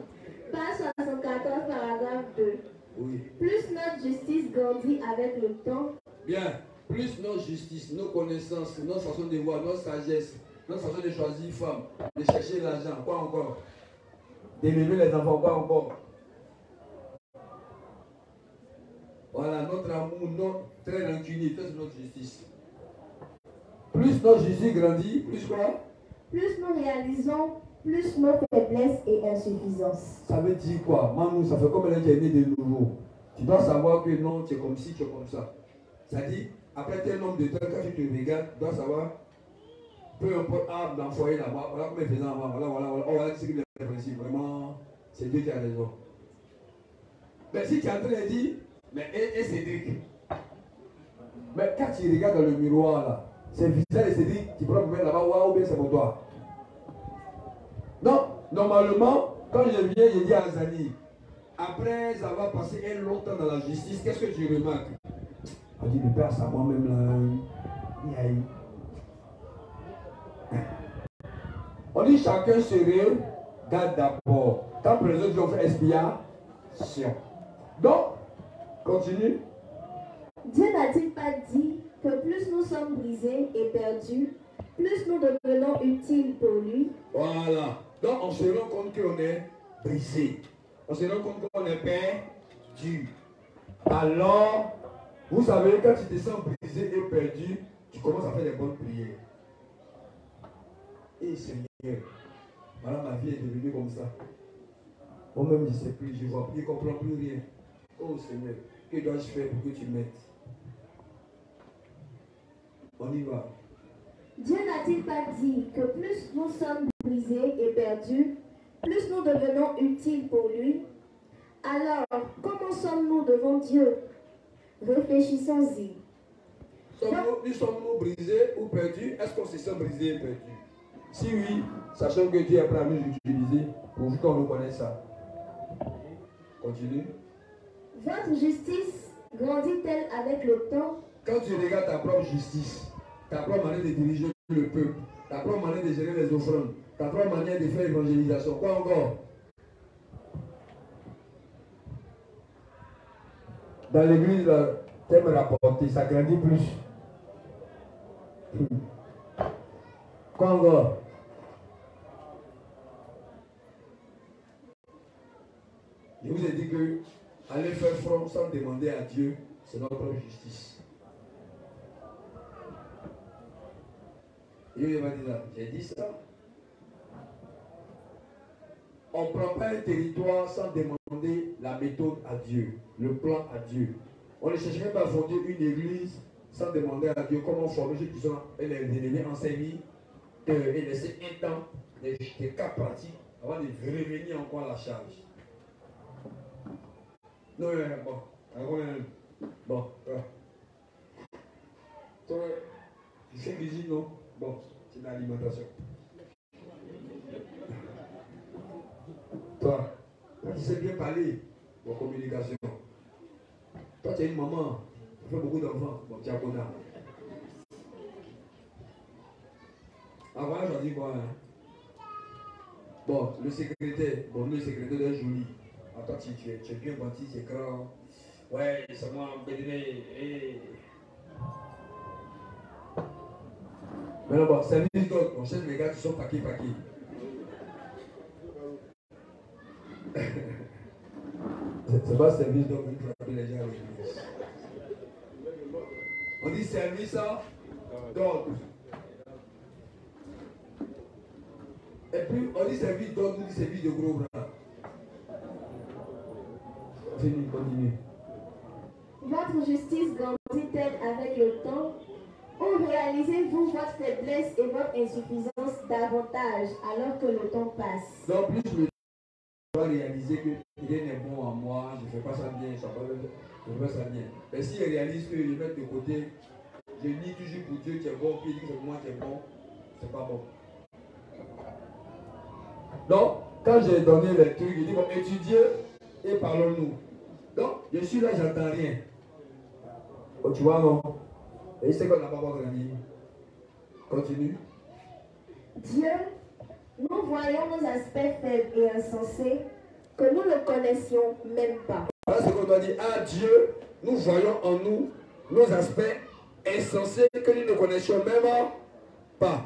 Page 74, paragraphe 2. Oui. Plus notre justice grandit avec le temps. Bien. Plus notre justice, nos connaissances, notre façon de voir, notre sagesse, notre façon de choisir femme, de chercher l'argent, quoi encore? D'élever les enfants, quoi encore? Voilà, notre amour, notre rancunier, c'est notre justice. Plus notre justice grandit, plus quoi? Plus nous réalisons, plus nos faiblesses et insuffisances. Ça veut dire quoi? Maman, ça fait comme elle est née de nouveau. Tu dois savoir que non, tu es comme ci, tu es comme ça. Ça dit, après tel nombre de temps, quand tu te regardes, tu dois savoir, peu importe, dans le foyer là-bas, voilà comment il faisait avant, voilà ce qu'il est principe. Vraiment, c'est Dieu qui a raison. Mais si tu es en train de dire, mais et Cédric, Mais quand tu regardes dans le miroir là, c'est visage et c'est dit, tu prends le là-bas, waouh, bien c'est pour toi. Non, normalement, quand je viens, je dis à Zani, après avoir passé un long temps dans la justice, qu'est-ce que tu remarques? On dit, le père, c'est à moi-même là. On dit, chacun se regarde d'abord. Quand les autres ont fait expiation. Donc, continue. Dieu n'a-t-il pas dit que plus nous sommes brisés et perdus, plus nous devenons utiles pour lui? Voilà. Donc, on se rend compte qu'on est brisé. On se rend compte qu'on est perdu. Alors, vous savez, quand tu te sens brisé et perdu, tu commences à faire des bonnes prières. Et Seigneur, voilà, ma vie est devenue comme ça. Moi-même, je ne sais plus, je ne vois plus, je ne comprends plus rien. Oh Seigneur, que dois-je faire pour que tu m'aides? On y va. Dieu n'a-t-il pas dit que plus nous sommes brisés et perdus, plus nous devenons utiles pour lui? Alors, comment sommes-nous devant Dieu? Réfléchissons-y. Sommes-nous brisés ou perdus? Est-ce qu'on se sent brisé et perdu? Si oui, sachant que Dieu est prêt à nous utiliser pour qu'on reconnaisse ça. Continue. Votre justice grandit-elle avec le temps? Quand tu regardes ta propre justice, ta propre manière de diriger le peuple, ta propre manière de gérer les offrandes, ta propre manière de faire l'évangélisation, quoi encore? Dans l'église, t'aimes rapporter, ça grandit plus. Quoi encore? Je vous ai dit que aller faire front sans demander à Dieu, c'est notre propre justice. Et il m'a dit là, j'ai dit ça. On ne prend pas un territoire sans demander la méthode à Dieu, le plan à Dieu. On ne cherche même pas à fonder une église sans demander à Dieu comment former ceux qui sont les ennemis en service et laisser un temps des cas pratiques avant de revenir encore à la charge. Non, bon, toi, tu fais cuisine, non? Bon, c'est l'alimentation. Toi, tu sais bien parler, en communication. Toi, tu es une maman, tu fais beaucoup d'enfants, bon, tu as bon âme. Avant, je dis quoi, hein? Bon, le secrétaire, le secrétaire est joli. Attends, tu es bien bâti, c'est grand. Ouais, c'est moi, bédé. Maintenant, bon, service d'autres, on cherche les gars qui sont paquets. C'est pas service d'autres, vous frappez les gens avec l'église. On dit service d'autres. Et puis, on dit service d'autres, on dit service de gros bras. Continue. Votre justice grandit-elle avec le temps? Ou réalisez-vous votre faiblesse et votre insuffisance davantage alors que le temps passe? Donc, plus je dois réaliser que rien n'est bon en moi, je ne fais pas ça bien, je ne fais pas ça bien. Mais si je réalise que je mets de côté, je nie toujours pour Dieu qui est bon, puis il dit que c'est moi qui est bon, c'est pas bon. Donc, quand j'ai donné les trucs, il dit bon, étudiez et parlons-nous. Donc, je suis là, j'entends rien. Oh, tu vois, non? Et c'est qu'on n'a pas gagné. Continue. Dieu, nous voyons nos aspects faibles et insensés que nous ne connaissions même pas. Voilà ce qu'on doit dire. Ah Dieu, nous voyons en nous nos aspects insensés que nous ne connaissions même pas.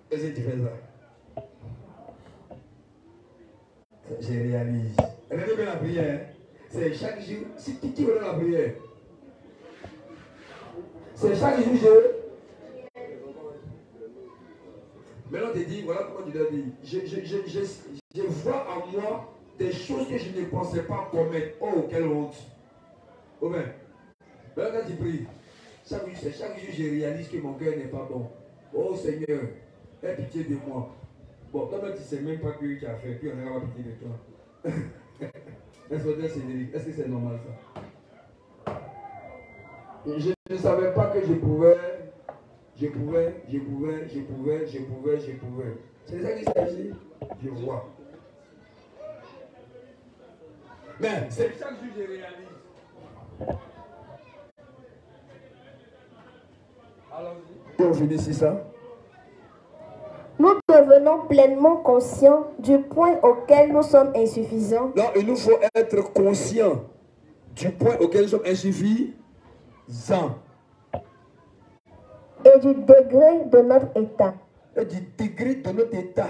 Qu'est-ce que tu fais ça? Je réalise. Regardez bien la prière. C'est chaque jour. Si qui veut la prière? C'est chaque jour je. Maintenant, tu dis, voilà comment tu dois dire. Je vois en moi des choses que je ne pensais pas commettre. Oh, quelle honte. Oh, ben. Maintenant, quand tu pries, chaque jour, je réalise que mon cœur n'est pas bon. Oh, Seigneur, aie pitié de moi. Bon, toi-même, tu ne sais même pas que tu as fait, puis on n'a pas pitié de toi. Inspecteur Cédric, est-ce que c'est normal ça? Je ne savais pas que je pouvais. C'est de ça qu'il s'agit. Je vois. Mais c'est chaque jour que je réalise. Allons-y. On finit ici ça. Nous devenons pleinement conscients du point auquel nous sommes insuffisants. Non, il nous faut être conscients du point auquel nous sommes insuffisants. Et du degré de notre état. Et du degré de notre état.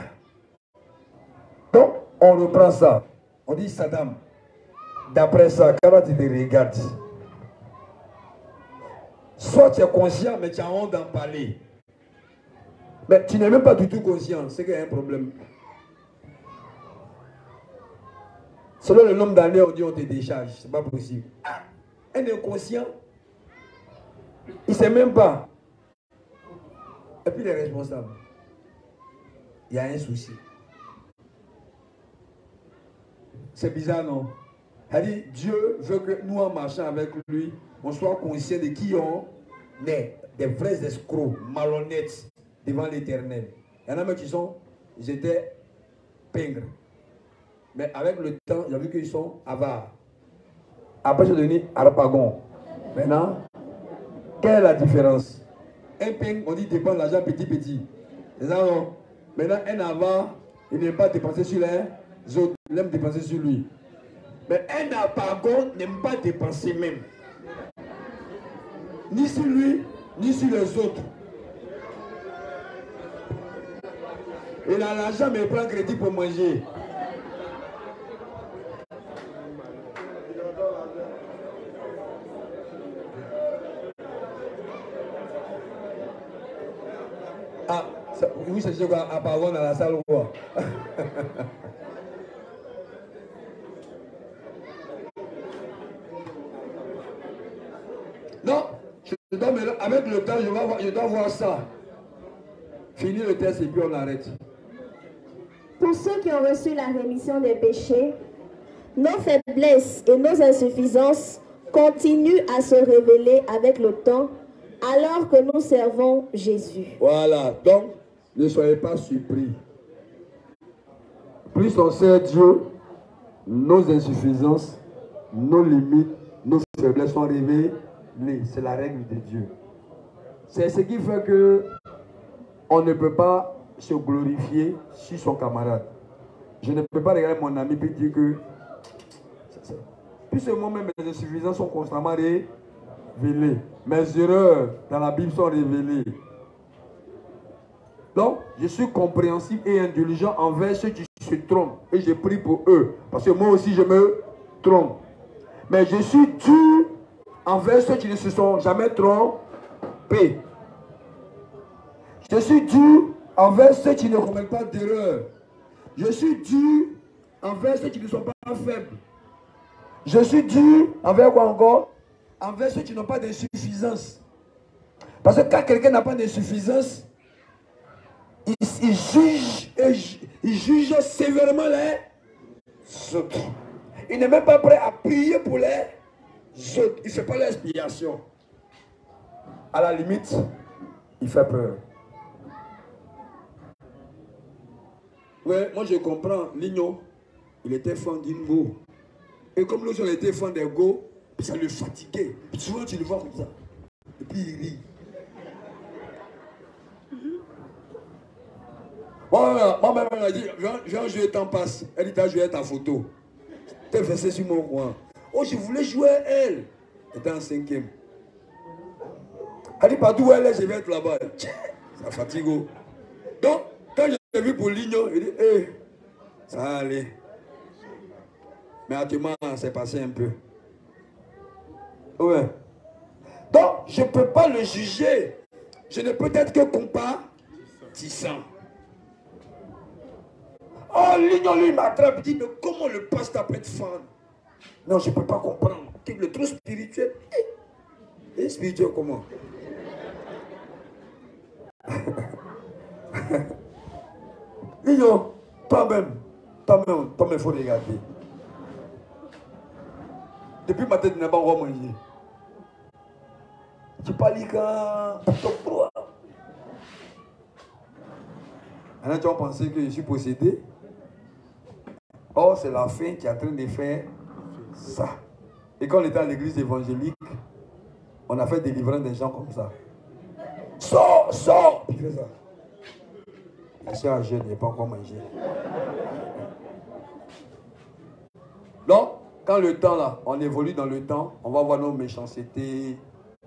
Donc, on reprend ça. On dit, Saddam, d'après ça, quand tu te regardes, soit tu es conscient, mais tu as honte d'en parler. Mais tu n'es même pas du tout conscient, c'est qu'il y a un problème. Selon le nombre d'années, on dit on te décharge. C'est pas possible. Ah, un inconscient, il ne sait même pas. Et puis les responsables, il y a un souci. C'est bizarre, non? C'est-à-dire, Dieu veut que nous, en marchant avec lui, on soit conscient de qui on est, des vrais escrocs, malhonnêtes devant l'Éternel. Il y en a même qui sont, ils étaient pingres. Mais avec le temps, j'ai vu qu'ils sont avares. Après, ils sont devenus harpagons. Maintenant, quelle est la différence? Un ping, on dit dépense l'argent petit. C'est ça, non? Maintenant, un avare, il n'aime pas dépenser sur les autres, il aime dépenser sur lui. Mais un harpagon n'aime pas dépenser même. Ni sur lui, ni sur les autres. Il a l'argent, mais il prend crédit pour manger. Ah, ça, oui, c'est sûr qu'à Paron dans la salle ou quoi? Non, avec le temps, je dois voir ça. Fini le test et puis on arrête. Pour ceux qui ont reçu la rémission des péchés, nos faiblesses et nos insuffisances continuent à se révéler avec le temps alors que nous servons Jésus. Voilà, donc ne soyez pas surpris. Plus on sert Dieu, nos insuffisances, nos limites, nos faiblesses sont révélées. C'est la règle de Dieu. C'est ce qui fait que on ne peut pas se glorifier sur son camarade. Je ne peux pas regarder mon ami et dire que puisque moi-même mes insuffisances sont constamment révélées. Mes erreurs dans la Bible sont révélées. Donc, je suis compréhensif et indulgent envers ceux qui se trompent. Et je prie pour eux. Parce que moi aussi, je me trompe. Mais je suis dur envers ceux qui ne se sont jamais trompés. Je suis dur envers ceux qui ne commettent pas d'erreur. Je suis dur envers ceux qui ne sont pas faibles. Je suis dur envers quoi encore? Envers ceux qui n'ont pas d'insuffisance. Parce que quand quelqu'un n'a pas d'insuffisance, il juge sévèrement les autres. Il n'est même pas prêt à prier pour les autres. Il ne fait pas l'expiation. À la limite, il fait peur. Oui, moi je comprends. Lignon, il était fan d'Ingo. Et comme l'autre, il était fan d'Ego, ça le fatiguait. Puis souvent, tu le vois comme ça. Et puis il rit. Moi-même, elle a dit, viens jouer, temps passe. Elle dit, t'as joué ta photo. T'es versé sur mon coin. Oh, je voulais jouer elle. Elle était en 5e. Elle dit, partout où elle est, je vais être là-bas. Ça fatigue. Donc, quand j'ai vu pour Lignon, il dit, hé, ça va aller. Mais actuellement, c'est passé un peu. Ouais. Donc, je ne peux pas le juger. Je ne peux être que compatissant. Oh, Lignon, lui, m'attrape. Il dit, mais comment le pasteur peut être fan? Non, je ne peux pas comprendre. Il est trop spirituel. Et spirituel comment? Lignon, toi-même, il faut regarder. Depuis ma tête, tu n'as pas encore mangé. Tu parles quand. Maintenant, tu vas penser que je suis possédé. Or, c'est la faim qui est en train de faire ça. Et quand on était à l'église évangélique, on a fait délivrer des gens comme ça. Sors, sors! Puis il fait ça. Je suis un jeune, il n'a pas encore mangé. Donc, quand le temps là, on évolue dans le temps, on va voir nos méchancetés,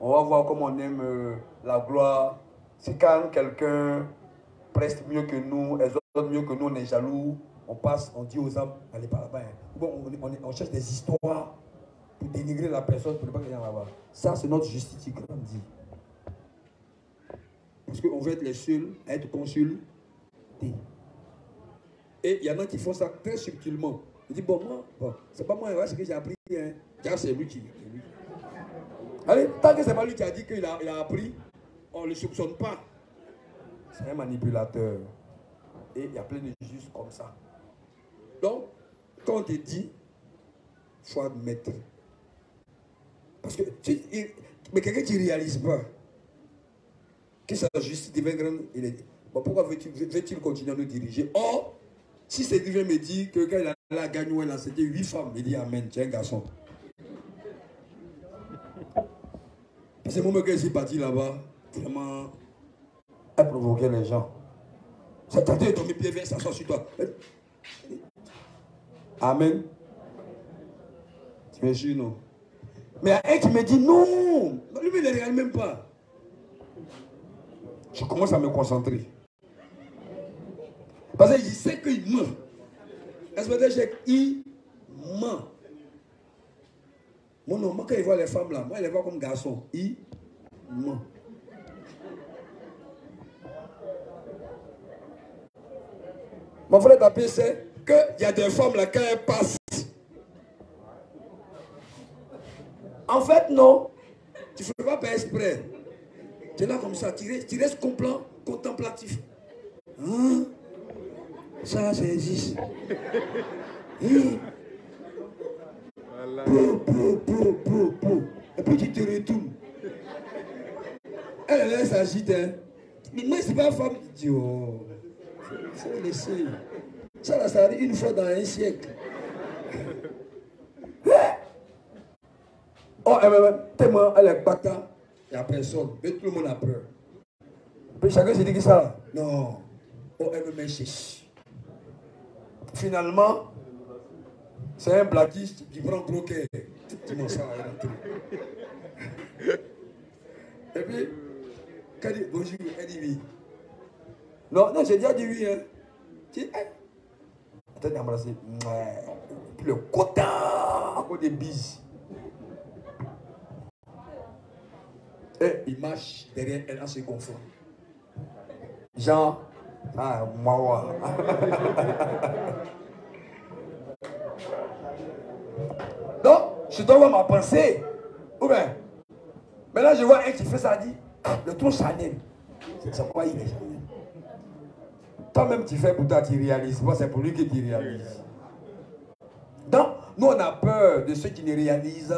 on va voir comment on aime la gloire. C'est quand quelqu'un preste mieux que nous, exhorte mieux que nous, on est jaloux, on passe, on dit aux hommes, allez par là-bas. Hein. Bon, on cherche des histoires pour dénigrer la personne, pour ne pas qu'il y ait là-bas. Ça, c'est notre justice qui grandit. Parce qu'on veut être les seuls à être consultés. Et il y en a qui font ça très subtilement. Il dit, bon, moi, bon, c'est pas moi, c'est ce que j'ai appris. Hein. Car c'est lui qui. Allez, tant que c'est pas lui qui a dit qu'il a appris, on ne le soupçonne pas. C'est un manipulateur. Et il y a plein de justes comme ça. Donc, quand on te dit, il faut admettre. Parce que, mais quelqu'un qui ne réalise pas que sa justice devient grande, il est dit, bon, pourquoi veut-il continuer à nous diriger? Or, si c'est Dieu me dit que quand il a gagné, il a cédé 8 femmes, il dit Amen, tu es un garçon. Puis c'est le moment que je suis parti là-bas, vraiment, à provoquer les gens. Ça t'a dit, ton pied vient s'asseoir sur toi. Amen. Tu me suis, non? Mais il y a un qui me dit non. Lui, il ne regarde même pas. Je commence à me concentrer. Parce qu'il sait qu'il ment. Est-ce il ment. Moi, non, moi, quand il voit les femmes là, moi, il les voit comme garçons. Il ment. Mon frère Tapé sait qu'il y a des femmes là, quand elles passent. En fait, non. Tu ne fais pas exprès. Tu es là comme ça, tu restes contemplatif. Hein? Ça existe. Voilà. Et puis tu te retournes. Elle s'agite. Hein? Mais moi, c'est pas une femme. Tu dis, oh, il faut laisser. Ça arrive une fois dans un siècle. Oh, tellement, elle est bata. Il n'y a personne. Mais tout le monde a peur. Puis chacun se dit que ça. Non. Oh, elle me met chiche. Finalement, c'est un blackiste qui prend gros cœur. Comment ça va rentrer? Et puis, quand il dit bonjour, elle dit oui. Non, j'ai déjà dit oui. Hein. Tu dis, attends d'embrasser. Puis le quota, à cause des bises. Et il marche derrière elle en se gonflant. Jean, moi. Donc, je dois voir ma pensée. Ou bien, maintenant je vois un qui fait ça, dit, le trou Chanel. C'est quoi il est Chanel? Toi-même tu fais pour toi, tu réalises. Moi, c'est pour lui que tu réalises. Donc, nous on a peur de ceux qui ne réalisent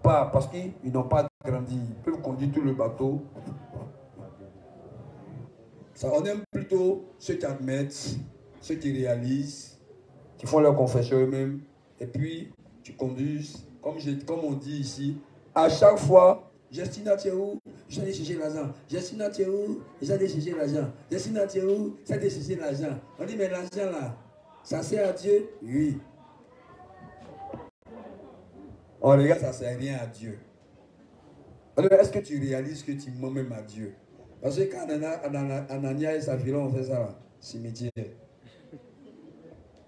pas parce qu'ils n'ont pas grandi. Ils peuvent conduire tout le bateau. Ça, on aime plutôt ceux qui admettent, ceux qui réalisent, qui font leur confession eux-mêmes, et puis tu conduis, comme on dit ici, à chaque fois, Justina, tu es où? J'allais chercher l'argent. Justina, tu es où? J'allais chercher l'argent. Justina, tu es où? J'allais chercher l'argent. On dit, mais l'argent là, ça sert à Dieu? Oui. On regarde, ça ne sert rien à Dieu. Alors, est-ce que tu réalises que tu mens même à Dieu? Parce que quand Anania et Saphira ont fait ça, là, cimetière.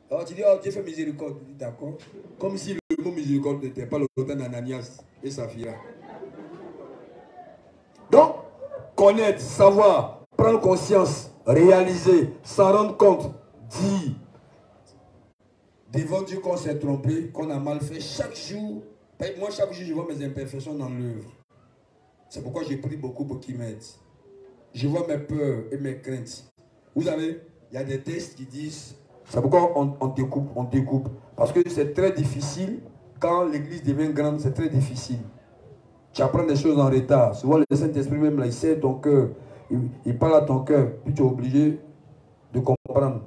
Alors tu dis, oh Dieu fait miséricorde. D'accord. Comme si le mot miséricorde n'était pas le temps d'Ananias et Saphira. Donc, connaître, savoir, prendre conscience, réaliser, s'en rendre compte, dire devant Dieu qu'on s'est trompé, qu'on a mal fait chaque jour. Moi, chaque jour, je vois mes imperfections dans l'œuvre. C'est pourquoi j'ai pris beaucoup pour qu'ils m'aident. Je vois mes peurs et mes craintes. Vous savez, il y a des textes qui disent, c'est pourquoi on découpe. Parce que c'est très difficile quand l'église devient grande, c'est très difficile. Tu apprends des choses en retard. Souvent, le Saint-Esprit même, là, il sait ton cœur. Il parle à ton cœur. Puis tu es obligé de comprendre.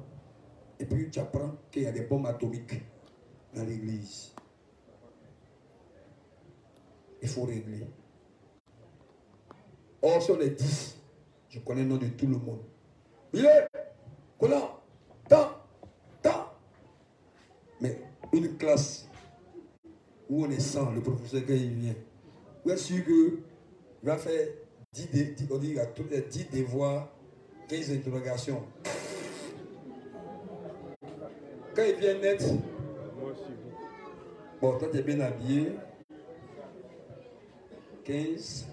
Et puis tu apprends qu'il y a des bombes atomiques dans l'église. Il faut régler. Or, si on est 10, je connais le nom de tout le monde. Il est, Kola, ta. Mais une classe où on est 100, le professeur, quand il vient, vous êtes sûr qu'il va faire 10 devoirs, 15 interrogations. Quand il vient net, bon, toi tu es bien habillé, 15,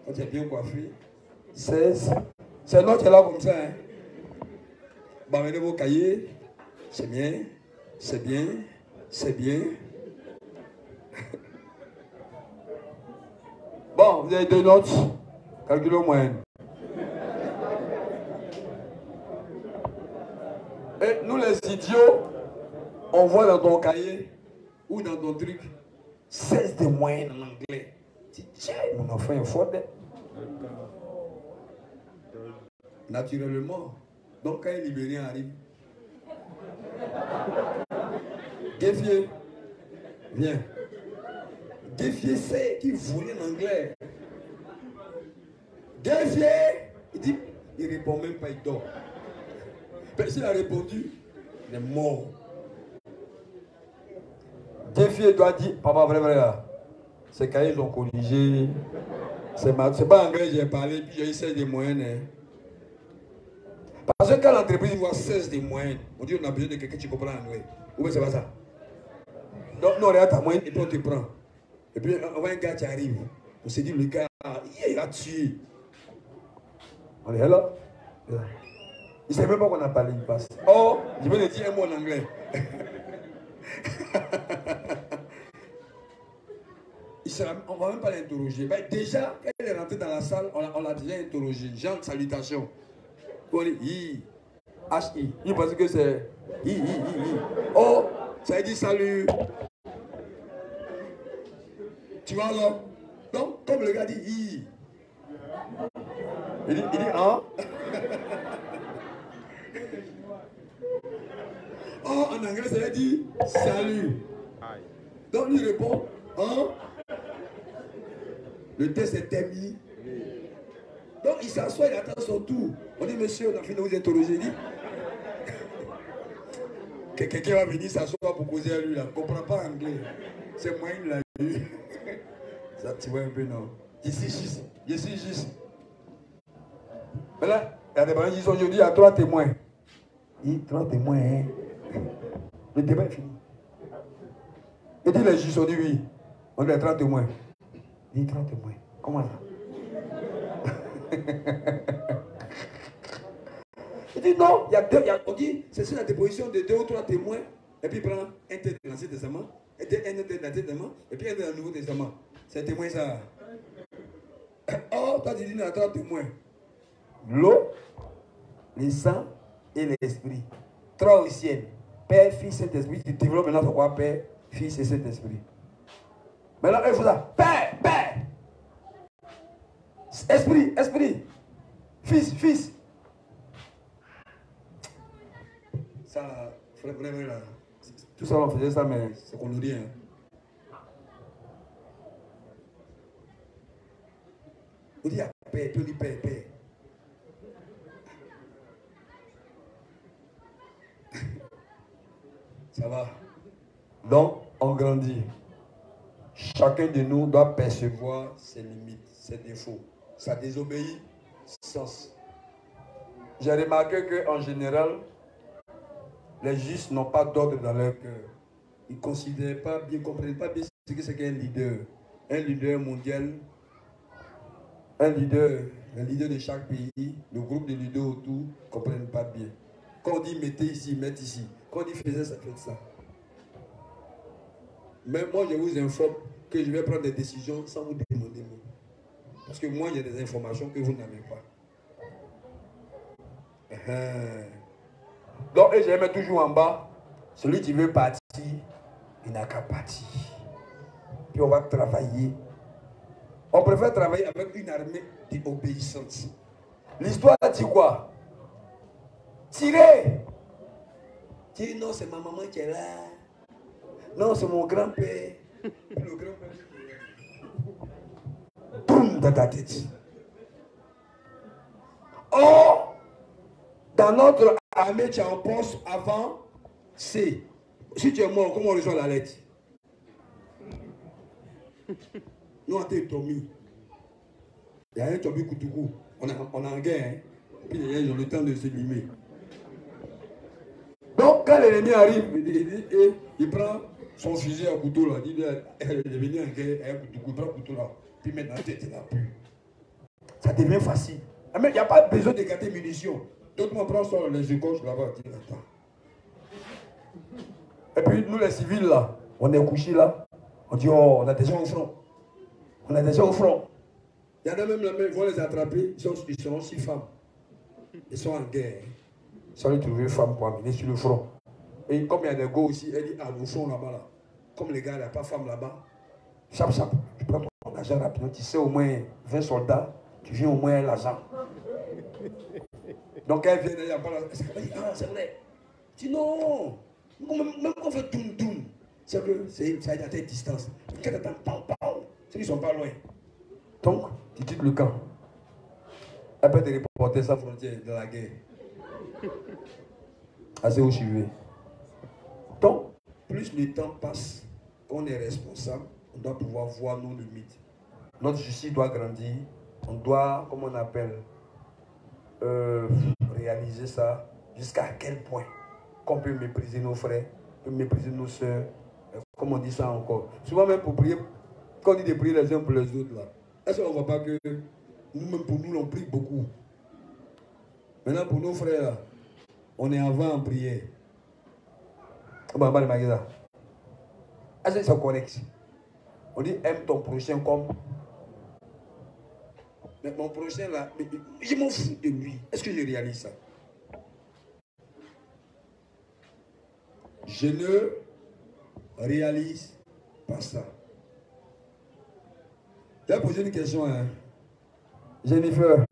toi tu es bien coiffé, 16, c'est un autre qui est là comme ça. Hein. Bah, amenez vos cahiers, c'est bien, c'est bien, c'est bien. Bon, vous avez 2 notes, calculez moyenne. Et nous les idiots, on voit dans ton cahier ou dans ton truc 16 de moyenne en anglais. Tu dis, tiens, mon enfant est fort. Naturellement, donc quand un Libérien arrive, Guéfier, viens. Guéfier sait qu'il voulait en anglais. Guéfier, il dit, il répond même pas, il dort. S'il a répondu, il est mort. Guéfier doit dire, papa, vrai là, ces cahiers ils ont corrigé. C'est pas anglais, j'ai parlé, puis j'ai eu 16 de moyenne. Hein. Parce que quand l'entreprise voit 16 de moyenne, on dit on a besoin de quelqu'un qui comprend anglais. Ou bien c'est pas ça. Donc nous on regarde ta moyenne et puis on te prend. Et puis on voit un gars qui arrive. On s'est dit le gars, il a tué. On est là. Il ne sait même pas qu'on a parlé, il passe. Oh, je vais lui dire un mot en anglais. On ne va même pas l'interroger. Ben, déjà, quand elle est rentrée dans la salle, on l'a déjà interrogé. Genre de salutation. On dit I, H-I. Il pense que c'est I. Oh, ça dit salut. Tu vois là? Donc, comme le gars dit I. Il dit hein? Oh, en anglais, ça veut dire salut. Donc, il répond hein? Le test est terminé. Donc, il s'assoit, il attend son tour. On dit, monsieur, on a fini de vous interroger. Il dit, quelqu'un va venir s'asseoir pour causer à lui, là. Il ne comprend pas anglais. C'est moi, il l'a eu. Ça, tu vois un peu, non? Je suis juste. Mais là, il y a des gens qui disent aujourd'hui, il y a 3 témoins. Il dit, 3 témoins, hein? Le débat est fini. Il dit, les juges ont dit oui. On est 30 témoins. Il dit 30 témoins. Comment ça? Il dit non, on dit, c'est sur la déposition de 2 ou 3 témoins, et puis il prend un tête de l'Ancien Testament, un tête de l'Ancien Testament, et puis un tête du Nouveau Testament. C'est témoin ça. Oh, toi tu dis, il y a 3 témoins. L'eau, le sang et l'esprit. 3 au ciel. Père, Fils, Saint-Esprit. Tu développes maintenant sur quoi? Père, Fils et Saint-Esprit. Maintenant, il faut ça. Père. Esprit. Fils. Ça, vraiment là. Tout ça, on faisait ça, mais c'est qu'on nous dit. Hein. On dit paix, puis on dit paix. Ça va. Donc, on grandit. Chacun de nous doit percevoir ses limites, ses défauts, sa désobéissance. J'ai remarqué qu'en général, les justes n'ont pas d'ordre dans leur cœur. Ils ne considèrent pas bien, comprennent pas bien ce que c'est qu'un leader. Un leader mondial, un leader de chaque pays, le groupe de leaders autour ne comprennent pas bien. Quand on dit mettez ici, mettez ici. Quand on dit faisait ça, faites ça. Mais moi, je vous informe que je vais prendre des décisions sans vous demander. Parce que moi, il y a des informations que vous n'avez pas. Donc, et je mets toujours en bas, celui qui veut partir, il n'a qu'à partir. Puis on va travailler. On préfère travailler avec une armée d'obéissance. L'histoire dit quoi? Tirez! Dis non, c'est ma maman qui est là. Non, c'est mon grand-père. Le grand-père. Boum dans ta tête. Or, dans notre armée, tu es en poste avant C. Si tu es mort, comment on reçoit la lettre? Nous, on a été Tommy. Il y a un Tommy Koutoukou. On a en guerre. Hein? Puis ils ont le temps de se limer. Donc, quand l'ennemi arrive, il prend son fusil à couteau là. Il est venu en guerre avec un couteau, il prend le couteau là. Puis maintenant, la tête, il n'a plus. Ça devient facile. Il n'y a pas besoin de garder munitions. Tout le monde prend sur les écoches là-bas. Et puis, nous, les civils là, on est couchés là. On dit, oh, on a des gens au front. On a des gens au front. Il y en a même là, ils vont les attraper. Ils seront 6 femmes. Ils sont en guerre. Ils sont allés trouver une femme pour amener sur le front. Et comme il y a des gars aussi, elle dit, ah, au front là-bas là. Comme les gars, il n'y a pas de femme là-bas. Chap, chap. Tu prends ton argent rapidement. Tu sais au moins 20 soldats. Tu viens au moins l'argent. Donc elle vient, elle n'a pas la... Elle dit, ah, c'est vrai. Tu dis non. Même quand on fait toum, c'est que ça a été à distance. Quand tu attends, c'est qu'ils ne sont pas loin. Donc, tu quittes le camp. Après de reporter sa frontière de la guerre. Assez où je vais. Donc, plus le temps passe, qu'on est responsable, on doit pouvoir voir nos limites. Notre justice doit grandir. On doit, comment on appelle, réaliser ça. Jusqu'à quel point qu'on peut mépriser nos frères, peut mépriser nos soeurs. Comment on dit ça encore? Souvent même pour prier, quand on dit de prier les uns pour les autres, là. Est-ce qu'on ne voit pas que nous-mêmes, pour nous, on prie beaucoup? Maintenant, pour nos frères, là, on est avant en prière. Est-ce que c'est correct? On dit, aime ton prochain comme... Mais mon prochain, là, je m'en fous de lui. Est-ce que je réalise ça? Je ne réalise pas ça. Je vais poser une question. Hein. Jennifer,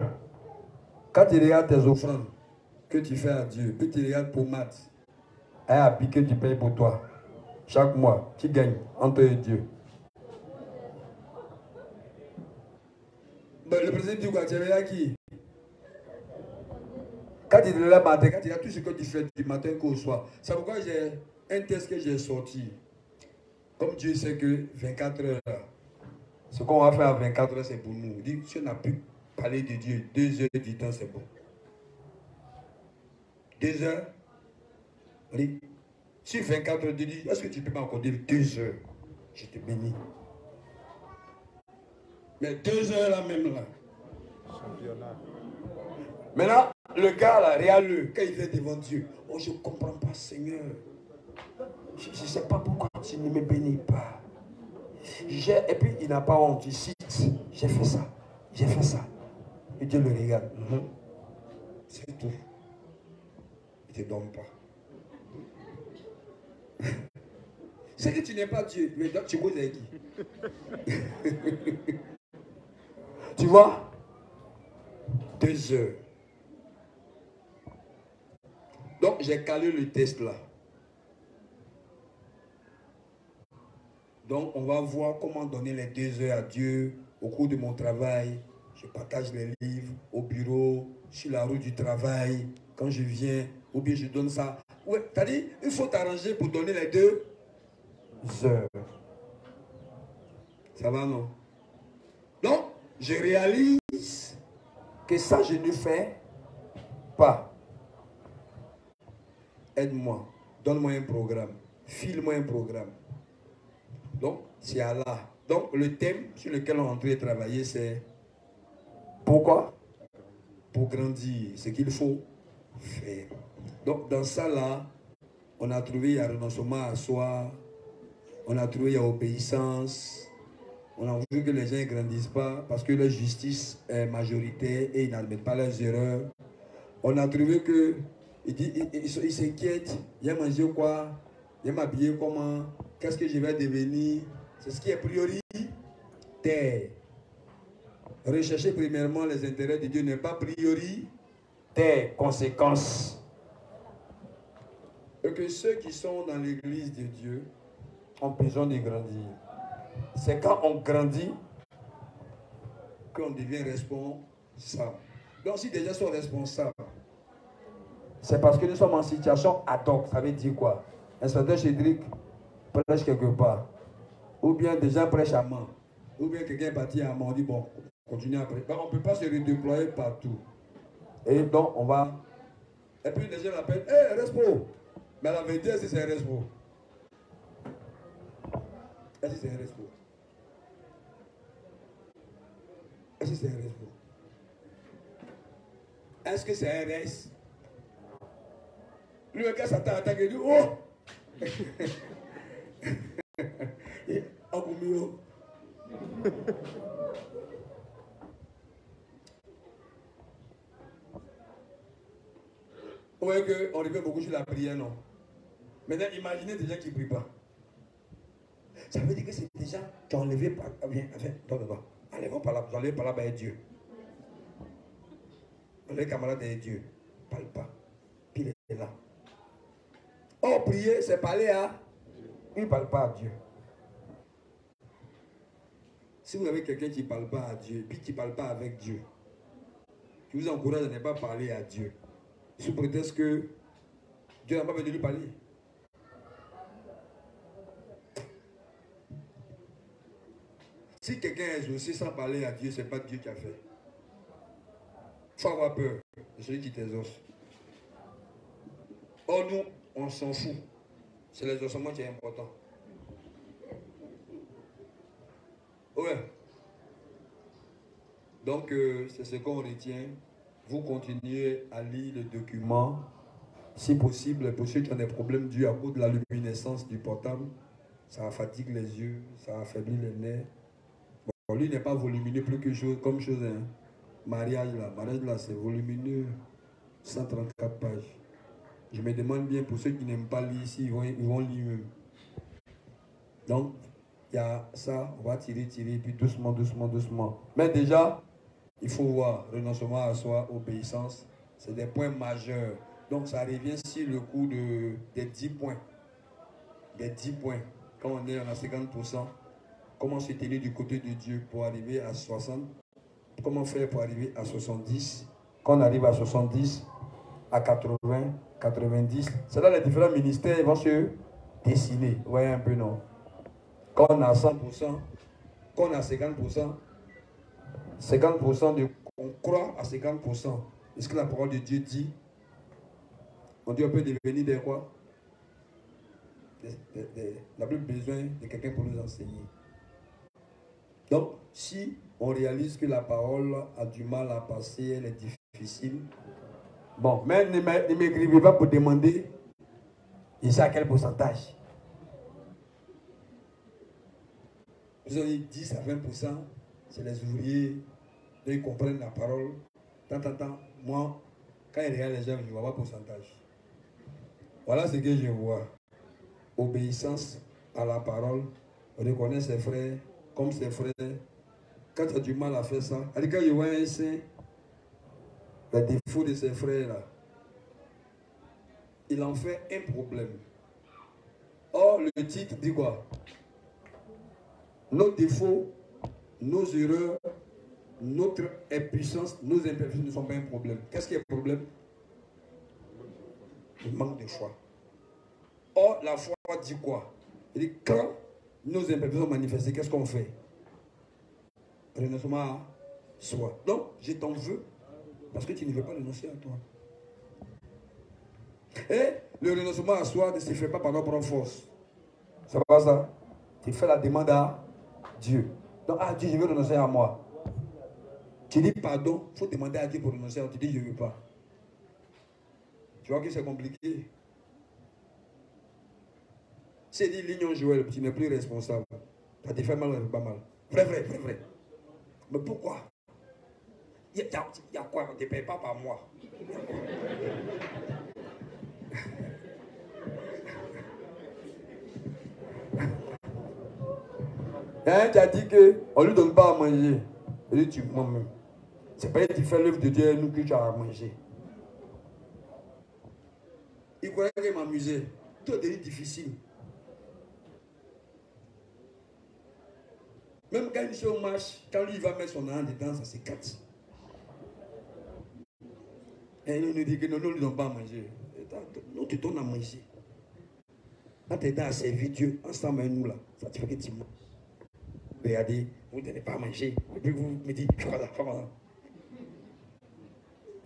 quand tu regardes tes offrandes que tu fais à Dieu, que tu regardes pour Matt, un habit que tu payes pour toi, chaque mois, tu gagnes entre eux et Dieu. Ben, le président dit quoi? Tu es à qui? Quand tu es là matin, quand tu as tout ce que tu fais du matin qu'au soir. C'est pourquoi j'ai un test que j'ai sorti. Comme Dieu sait que 24 heures, là, ce qu'on va faire à 24 heures, c'est pour nous. Il dit, si on n'a plus parlé de Dieu, 2 heures du temps, c'est bon. 2 heures. On dit, si 24 heures, Dieu dit, est-ce que tu peux m'accorder 2 heures? Je te bénis. Mais 2 heures là même là. Championnat. Maintenant, le gars là, regarde-le, quand il vient devant Dieu, oh je ne comprends pas Seigneur. Je ne sais pas pourquoi tu ne me bénis pas. Et puis il n'a pas honte, il cite, j'ai fait ça, j'ai fait ça. Et Dieu le regarde. C'est tout. Il ne te donne pas. C'est que tu n'es pas Dieu, mais donc tu causes avec qui? Tu vois? 2 heures. Donc j'ai calé le test là. Donc on va voir comment donner les 2 heures à Dieu au cours de mon travail. Je partage les livres au bureau, sur la route du travail, quand je viens, ou bien je donne ça. Ouais, t'as dit, il faut t'arranger pour donner les 2 heures. Ça va, non? Donc, je réalise que ça, je ne fais pas. Aide-moi, donne-moi un programme, file-moi un programme. Donc, c'est Allah. Donc, le thème sur lequel on est en train de travailler, c'est pourquoi? Pour grandir, ce qu'il faut faire. Donc, dans ça là, on a trouvé il y a renoncement à soi, on a trouvé il y a obéissance, on a vu que les gens ne grandissent pas parce que leur justice est majoritaire et ils n'admettent pas leurs erreurs. On a trouvé que il s'inquiète, il a mangé quoi, il a m'habillé comment, Qu'est-ce que je vais devenir? C'est ce qui est prioritaire. Rechercher premièrement les intérêts de Dieu n'est pas prioritaire. Conséquence. Et que ceux qui sont dans l'église de Dieu ont besoin de grandir. C'est quand on grandit qu'on devient responsable. Donc si des gens sont responsables, c'est parce que nous sommes en situation ad hoc. Ça veut dire quoi? Inspecteur Cédric prêche quelque part. Ou bien des gens prêchent à Mans. Ou bien quelqu'un est parti à Mans. On dit bon, continue après. Donc on ne peut pas se redéployer partout. Et donc on va... Et puis les gens l'appellent, hé, Respo. Mais la vérité, est-ce que c'est un Respo? Est-ce que c'est un Respo? Est-ce que c'est un Respo? Est-ce que c'est un RS? Lui, le gars s'attend à attaquer, il dit, oh! Agumio. Vous voyez qu'on revient beaucoup sur la prière, non? Maintenant, imaginez des gens qui ne prient pas. Ça veut dire que c'est des gens qui ont enlevé par... Viens, donne-moi. Enlevons par là, vous enlevez par là, ben Dieu. Les camarades de Dieu. Parle pas. Puis il est là. Oh, prier, c'est parler à... Il ne parle pas à Dieu. Si vous avez quelqu'un qui ne parle pas à Dieu, puis qui ne parle pas avec Dieu, je vous encourage à ne pas parler à Dieu. Sous prétexte que Dieu n'a pas besoin de lui parler. Si quelqu'un est exaucé sans parler à Dieu, ce n'est pas Dieu qui a fait. Il faut avoir peur de celui qui t'exauce. Or, nous, on s'en fout. C'est l'exaucement qui est important. Ouais. Donc, c'est ce qu'on retient. Vous continuez à lire le document. Si possible, pour ceux qui ont des problèmes dus à cause de la luminescence du portable, ça fatigue les yeux, ça affaiblit les nerfs. Bon, lui n'est pas volumineux plus que chose, comme chose, hein. Mariage là, c'est volumineux. 134 pages. Je me demande bien pour ceux qui n'aiment pas lire ici, ils vont lire même. Donc, il y a ça, on va tirer, puis doucement. Mais déjà, il faut voir, renoncement à soi, obéissance, c'est des points majeurs. Donc, ça revient sur le coup des 10 points. Des 10 points. Quand on est à 50%, comment se tenir du côté de Dieu pour arriver à 60? Comment faire pour arriver à 70? Quand on arrive à 70, à 80, 90, c'est là les différents ministères vont se dessiner. Vous voyez un peu, non? Quand on a 100%, quand on a 50%, 50% on croit à 50%. Est-ce que la parole de Dieu dit? On dit on peut devenir des quoi? On n'a plus besoin de quelqu'un pour nous enseigner. Donc, si on réalise que la parole a du mal à passer, elle est difficile, bon, mais ne m'écrivez pas pour demander ici à quel pourcentage. Vous avez dit 10 à 20%, c'est les ouvriers, ils comprennent la parole. Tant, moi, quand ils regardent les gens, je ne vois pas pourcentage. Voilà ce que je vois. Obéissance à la parole, reconnaître ses frères comme ses frères. Quand tu as du mal à faire ça, quand je vois un saint, les défauts de ses frères là, il en fait un problème. Or, le titre dit quoi? Nos défauts, nos erreurs, notre impuissance, nos imperfections ne sont pas un problème. Qu'est-ce qui est le problème? Le manque de foi. Or, la foi dit quoi? Il dit quand nos imperfections sont manifestées, qu'est-ce qu'on fait? Renoncement à soi. Donc, je t'en veux parce que tu ne veux pas renoncer à toi. Et le renoncement à soi ne se fait pas par nos propres forces. C'est pas ça. Tu fais la demande à Dieu. Donc, ah Dieu, je veux renoncer à moi. Tu dis pardon, il faut demander à Dieu pour renoncer. Tu dis je ne veux pas. Tu vois que c'est compliqué. C'est dit Lignon Joël, tu n'es plus responsable. Ça te fait mal ou ça te fait pas mal? Vrai. Mais pourquoi? Il y a quoi? On ne te paye pas par mois. Il y a un qui a dit qu'on ne lui donne pas à manger. Il dit, tu mens même. C'est pas que tu fais l'œuvre de Dieu, nous que tu as à manger. Il croyait qu'il m'amusait. Tout est devenu difficile. Même quand il est au match, quand lui il va mettre son arme dedans, ça s'éclate. Et il nous dit que non, nous ne lui donnons pas à manger. Nous te donnons à manger. Quand tu es à servir Dieu, ensemble avec nous là, ça te fait que tu manges. Regardez, vous ne donnez pas à manger. Et puis vous me dites, fais comme ça, fais comme ça.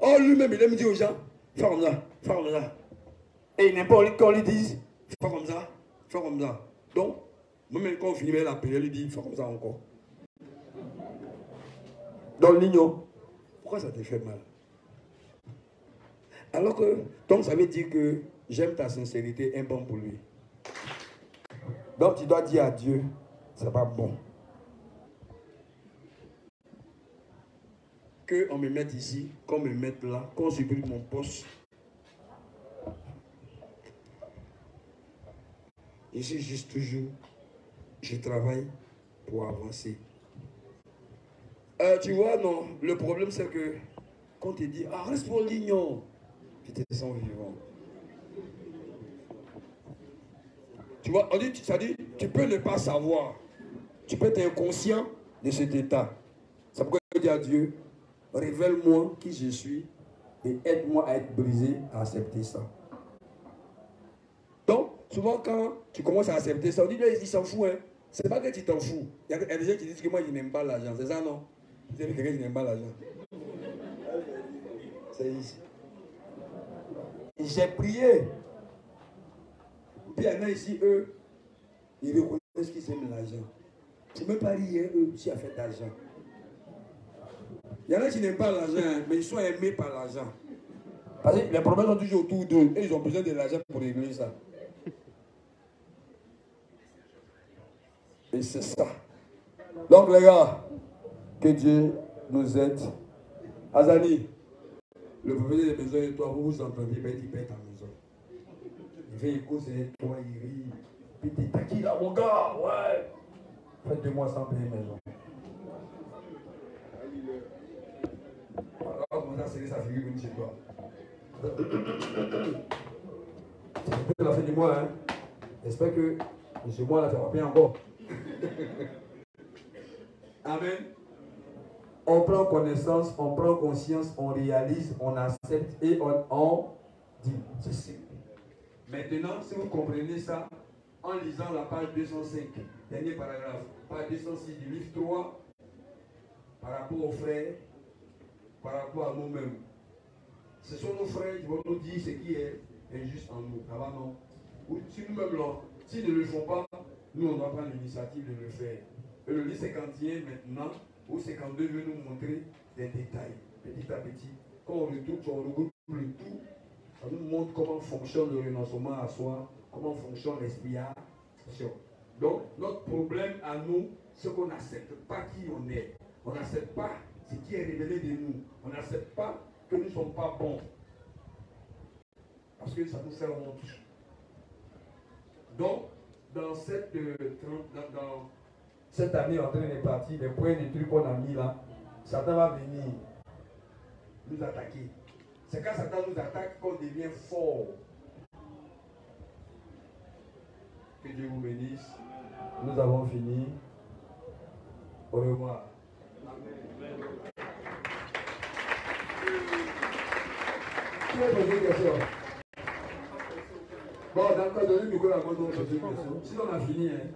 Oh, lui-même, il aime dire aux gens, fais comme ça, fais comme ça. Et n'importe quoi, lui dise, fais comme ça, fais comme ça. Donc, moi-même, quand on finit avec la prière, il dit, fais comme ça encore. Donc, l'ignon, pourquoi ça te fait mal? Alors que, donc, ça veut dire que j'aime ta sincérité, un bon pour lui. Donc, tu dois dire à Dieu, c'est pas bon. Qu'on me mette ici, qu'on me mette là, qu'on supprime mon poste. Je suis juste toujours, je travaille pour avancer. Tu vois, non, le problème c'est que quand on te dit, ah, reste pour l'ignon, tu te sens vivant. Tu vois, on dit, ça dit, tu peux ne pas savoir. Tu peux être inconscient de cet état. C'est pourquoi je dis à Dieu, révèle-moi qui je suis et aide-moi à être brisé, à accepter ça. Donc, souvent quand tu commences à accepter ça, on dit, il s'en fout. Hein. C'est pas que tu t'en fous. Il y a des gens qui disent que moi, je n'aime pas l'argent. C'est ça, non? Vous avez quelqu'un qui n'aime pas l'argent. C'est ici. J'ai prié. Puis il y en a ici, eux, ils reconnaissent qu'ils aiment l'argent. C'est même pas rien, eux, qui a fait d'argent. Il y en a qui n'aiment pas l'argent, hein, mais ils sont aimés par l'argent. Parce que les problèmes sont toujours autour d'eux et ils ont besoin de l'argent pour régler ça. Et c'est ça. Donc les gars, que Dieu nous aide. Azani, le propriétaire de maison et toi, vous vous entendez, mais il pète ta maison. Il fait écho, c'est toi, il rit. Puis t'es taquille là, mon gars, ouais. Faites 2 mois sans payer maison. Alors, comment ça, c'est sa figure venue chez toi. C'est la fin du mois, hein. J'espère que ce mois-là, ça va bien encore. Amen. On prend connaissance, on prend conscience, on réalise, on accepte et on dit. C'est simple. Maintenant, si vous comprenez ça, en lisant la page 205, dernier paragraphe, page 206 du livre 3, par rapport aux frères, par rapport à nous-mêmes. Ce sont nos frères qui vont nous dire ce qui est injuste en nous. Ça va, non? Ou si nous-mêmes, s'ils ne le font pas, nous, on doit prendre l'initiative de le faire. Et le livre 51, maintenant, ou 52, veut nous montrer des détails, petit à petit. Quand on regroupe le tout, ça nous montre comment fonctionne le renoncement à soi, comment fonctionne l'expiation. Donc, notre problème à nous, c'est qu'on n'accepte pas qui on est. On n'accepte pas ce qui est révélé de nous. On n'accepte pas que nous ne sommes pas bons. Parce que ça nous fait honte. Donc, dans cette année en train de partir, les points de trucs qu'on a mis là, Satan va venir nous attaquer. C'est quand Satan nous attaque qu'on devient fort. Que Dieu vous bénisse. Nous avons fini. Au revoir. Qui a posé une question? Bon, d'accord, donnez le micro à moi, donc poser une question. Sinon, on a fini. Hein.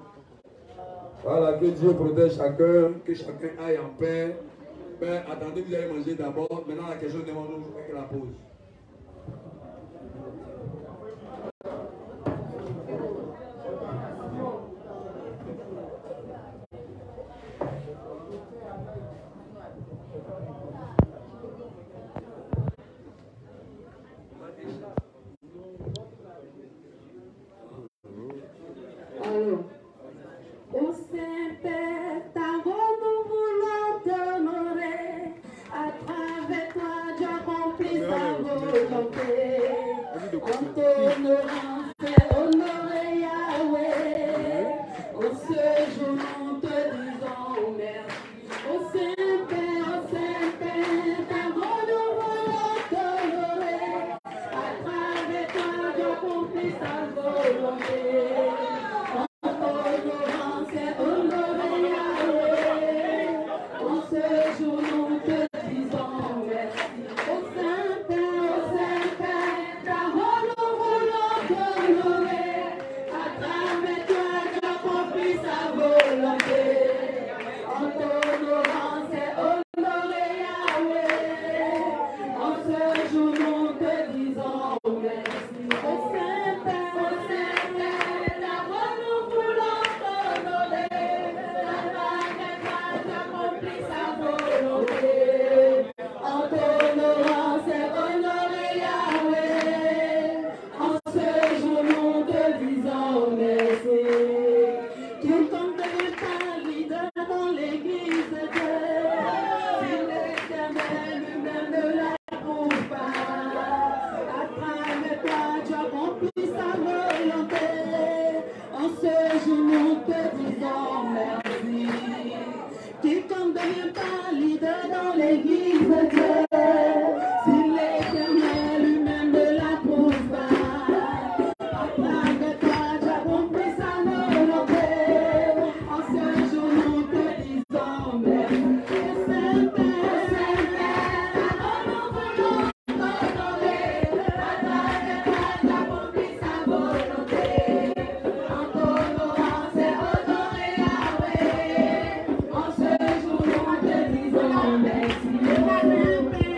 Voilà, que Dieu protège chacun, que chacun aille en paix. Ben, attendez, vous allez manger d'abord. Maintenant, la question demande nous avec la pause. jour nous te disons merci. Au Saint-Père, ta voulons t'honorer. À travers toi, tu accomplis sa volonté. En t'honorant, c'est honorer Yahweh. En ce jour, nous te disons merci. Au Saint-Père, ta voulons t'honorer. À travers toi, tu accomplis sa volonté. En t'honorant, c'est honorer Yahweh. En ce jour, nous te disons merci. Quiconque n'est pas leader dans l'église de Dieu, si l'Éternel lui-même ne l'approuve pas, à travers toi, tu accomplis sa volonté. En ce jour, nous te disons merci. Quiconque ne devient pas leader dans l'église de Dieu, si l'Éternel lui-même ne l'approuve pas, à travers toi, tu accomplis sa volonté. En ce jour, nous te disons merci. Au Saint-Père, nous voulons t'honorer. À travers toi, tu accomplis sa volonté. En t'honorant, c'est honorer Yahweh. En ce jour, nous te disons merci.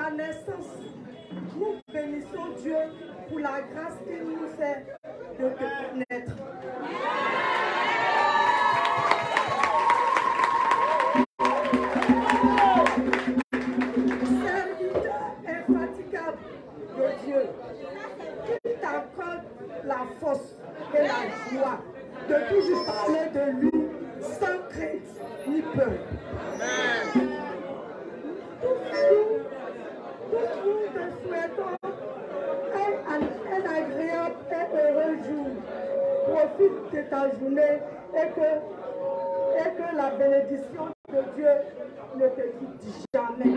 la naissance. Nous bénissons Dieu pour la grâce qu'il nous fait de te connaître. Serviteur infatigable de Dieu, qu'il t'accorde la force et la joie de toujours parler de lui sans crainte ni peur. Tous nous te souhaitons un agréable et heureux jour. Profite de ta journée et que la bénédiction de Dieu ne te quitte jamais.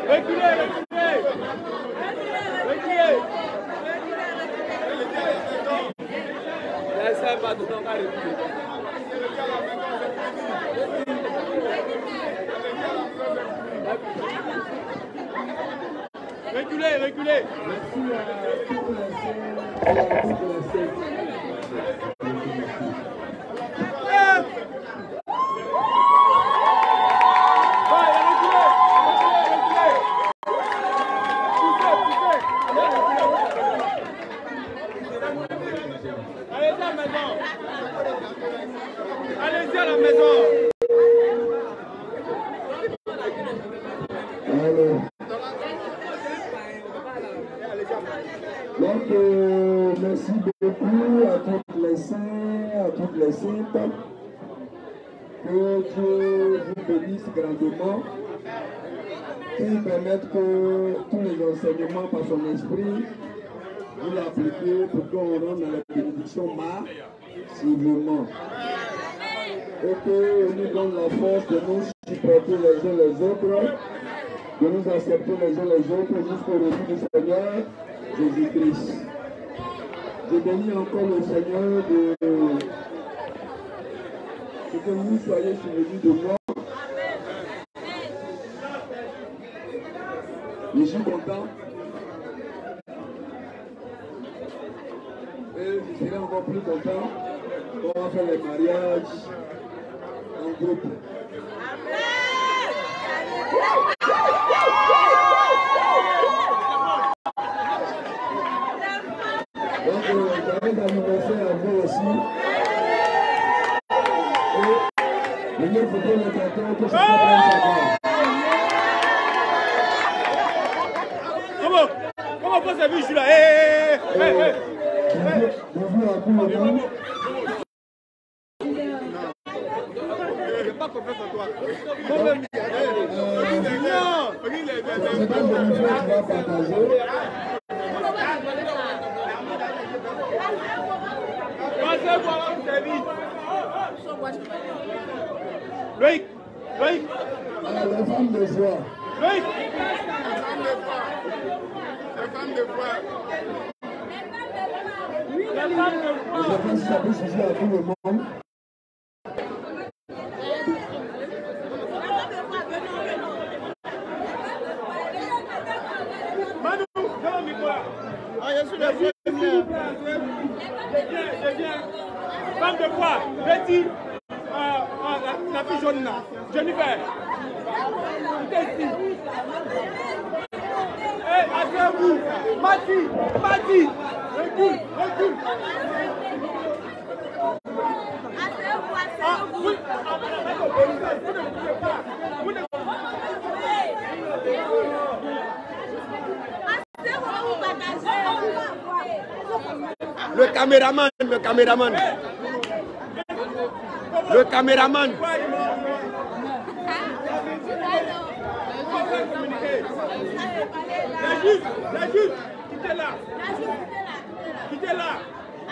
Reculez, reculez. Reculez. Laissez pas tout le temps reculer. Reculez, reculez. Merci à toute la scène et à toute la scène. Allez-y à la maison. Allez-y à la maison. Alors. Donc, merci beaucoup à toutes les saints, à toutes les saintes. Que Dieu vous bénisse grandement. Qu'il permette que tous les enseignements par son esprit, vous l'appliquez pour qu'on rentre dans la bénédiction massivement. Et que nous donne la force de nous supporter les uns les autres, de nous accepter les uns les autres jusqu'au retour du Seigneur Jésus-Christ. Je bénis encore le Seigneur de que vous soyez souvenus de moi. Je suis content. Et je serai encore plus content quand on va faire les mariages en groupe. Donc, joyeux anniversaire à vous aussi. Et venez écouter le canton que je suis en train de savoir. Comment vous avez vu celui-là? Bonjour à tout le monde. Je n'ai pas confiance en toi. C'est un bénéfice qui va partager. Loïc, Loïc. Alors, les femmes de foi. Loïc. Les femmes de foi. Je ne sais pas si ça peut suffire à tout le monde. Manu, donne le micro là. Ah, je suis le premier. Je viens. Femme de quoi? Betty, la fille jaune là. Jennifer. Ici. Hé, asseyez-vous. Mati, recule. Oui, Le caméraman. La juge, quittez là.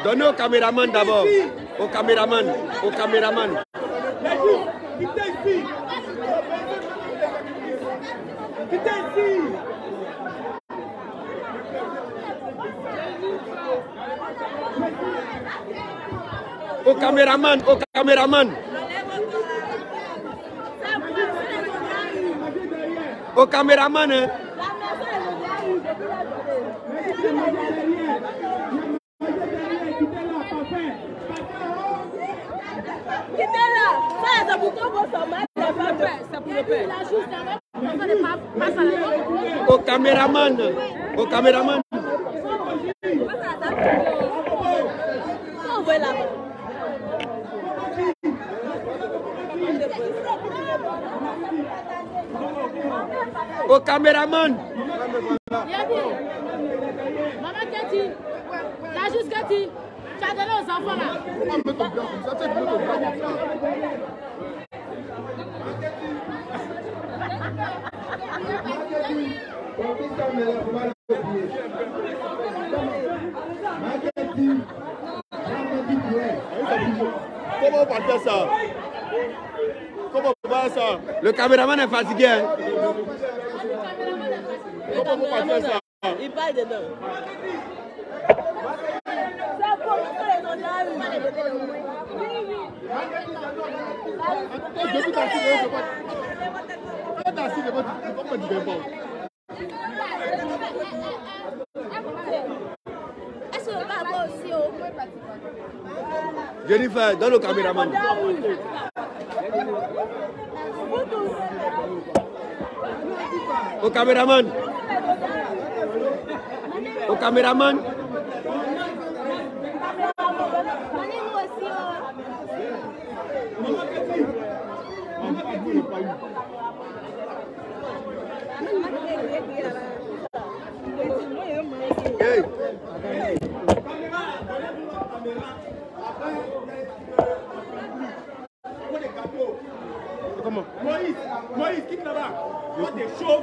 Donnez au caméraman d'abord. Au caméraman. La juge, quittez ici. Au caméraman. Au caméraman, hein. Quittez-la. Ça, c'est pour qu'on vous s'en mette. C'est pour le père. Au caméraman. On va là-bas. Au caméraman. Maman Cathy, la juste Cathy, tu as donné aux enfants là. Pourquoi mettre ton blanc comme ça? Tu sais, tu mets ton blanc comme ça. Comment on va faire ça? Comment on va faire ça? Le caméraman est fatigué. Hein? Le caméraman, il parle dedans. C'est pour les honneurs. Est-ce que le papa aussi Jennifer, donne le caméraman. Au caméraman. Au caméraman. Hey. Comment? Moïse, quitte là-bas. Toi, t'es chaud.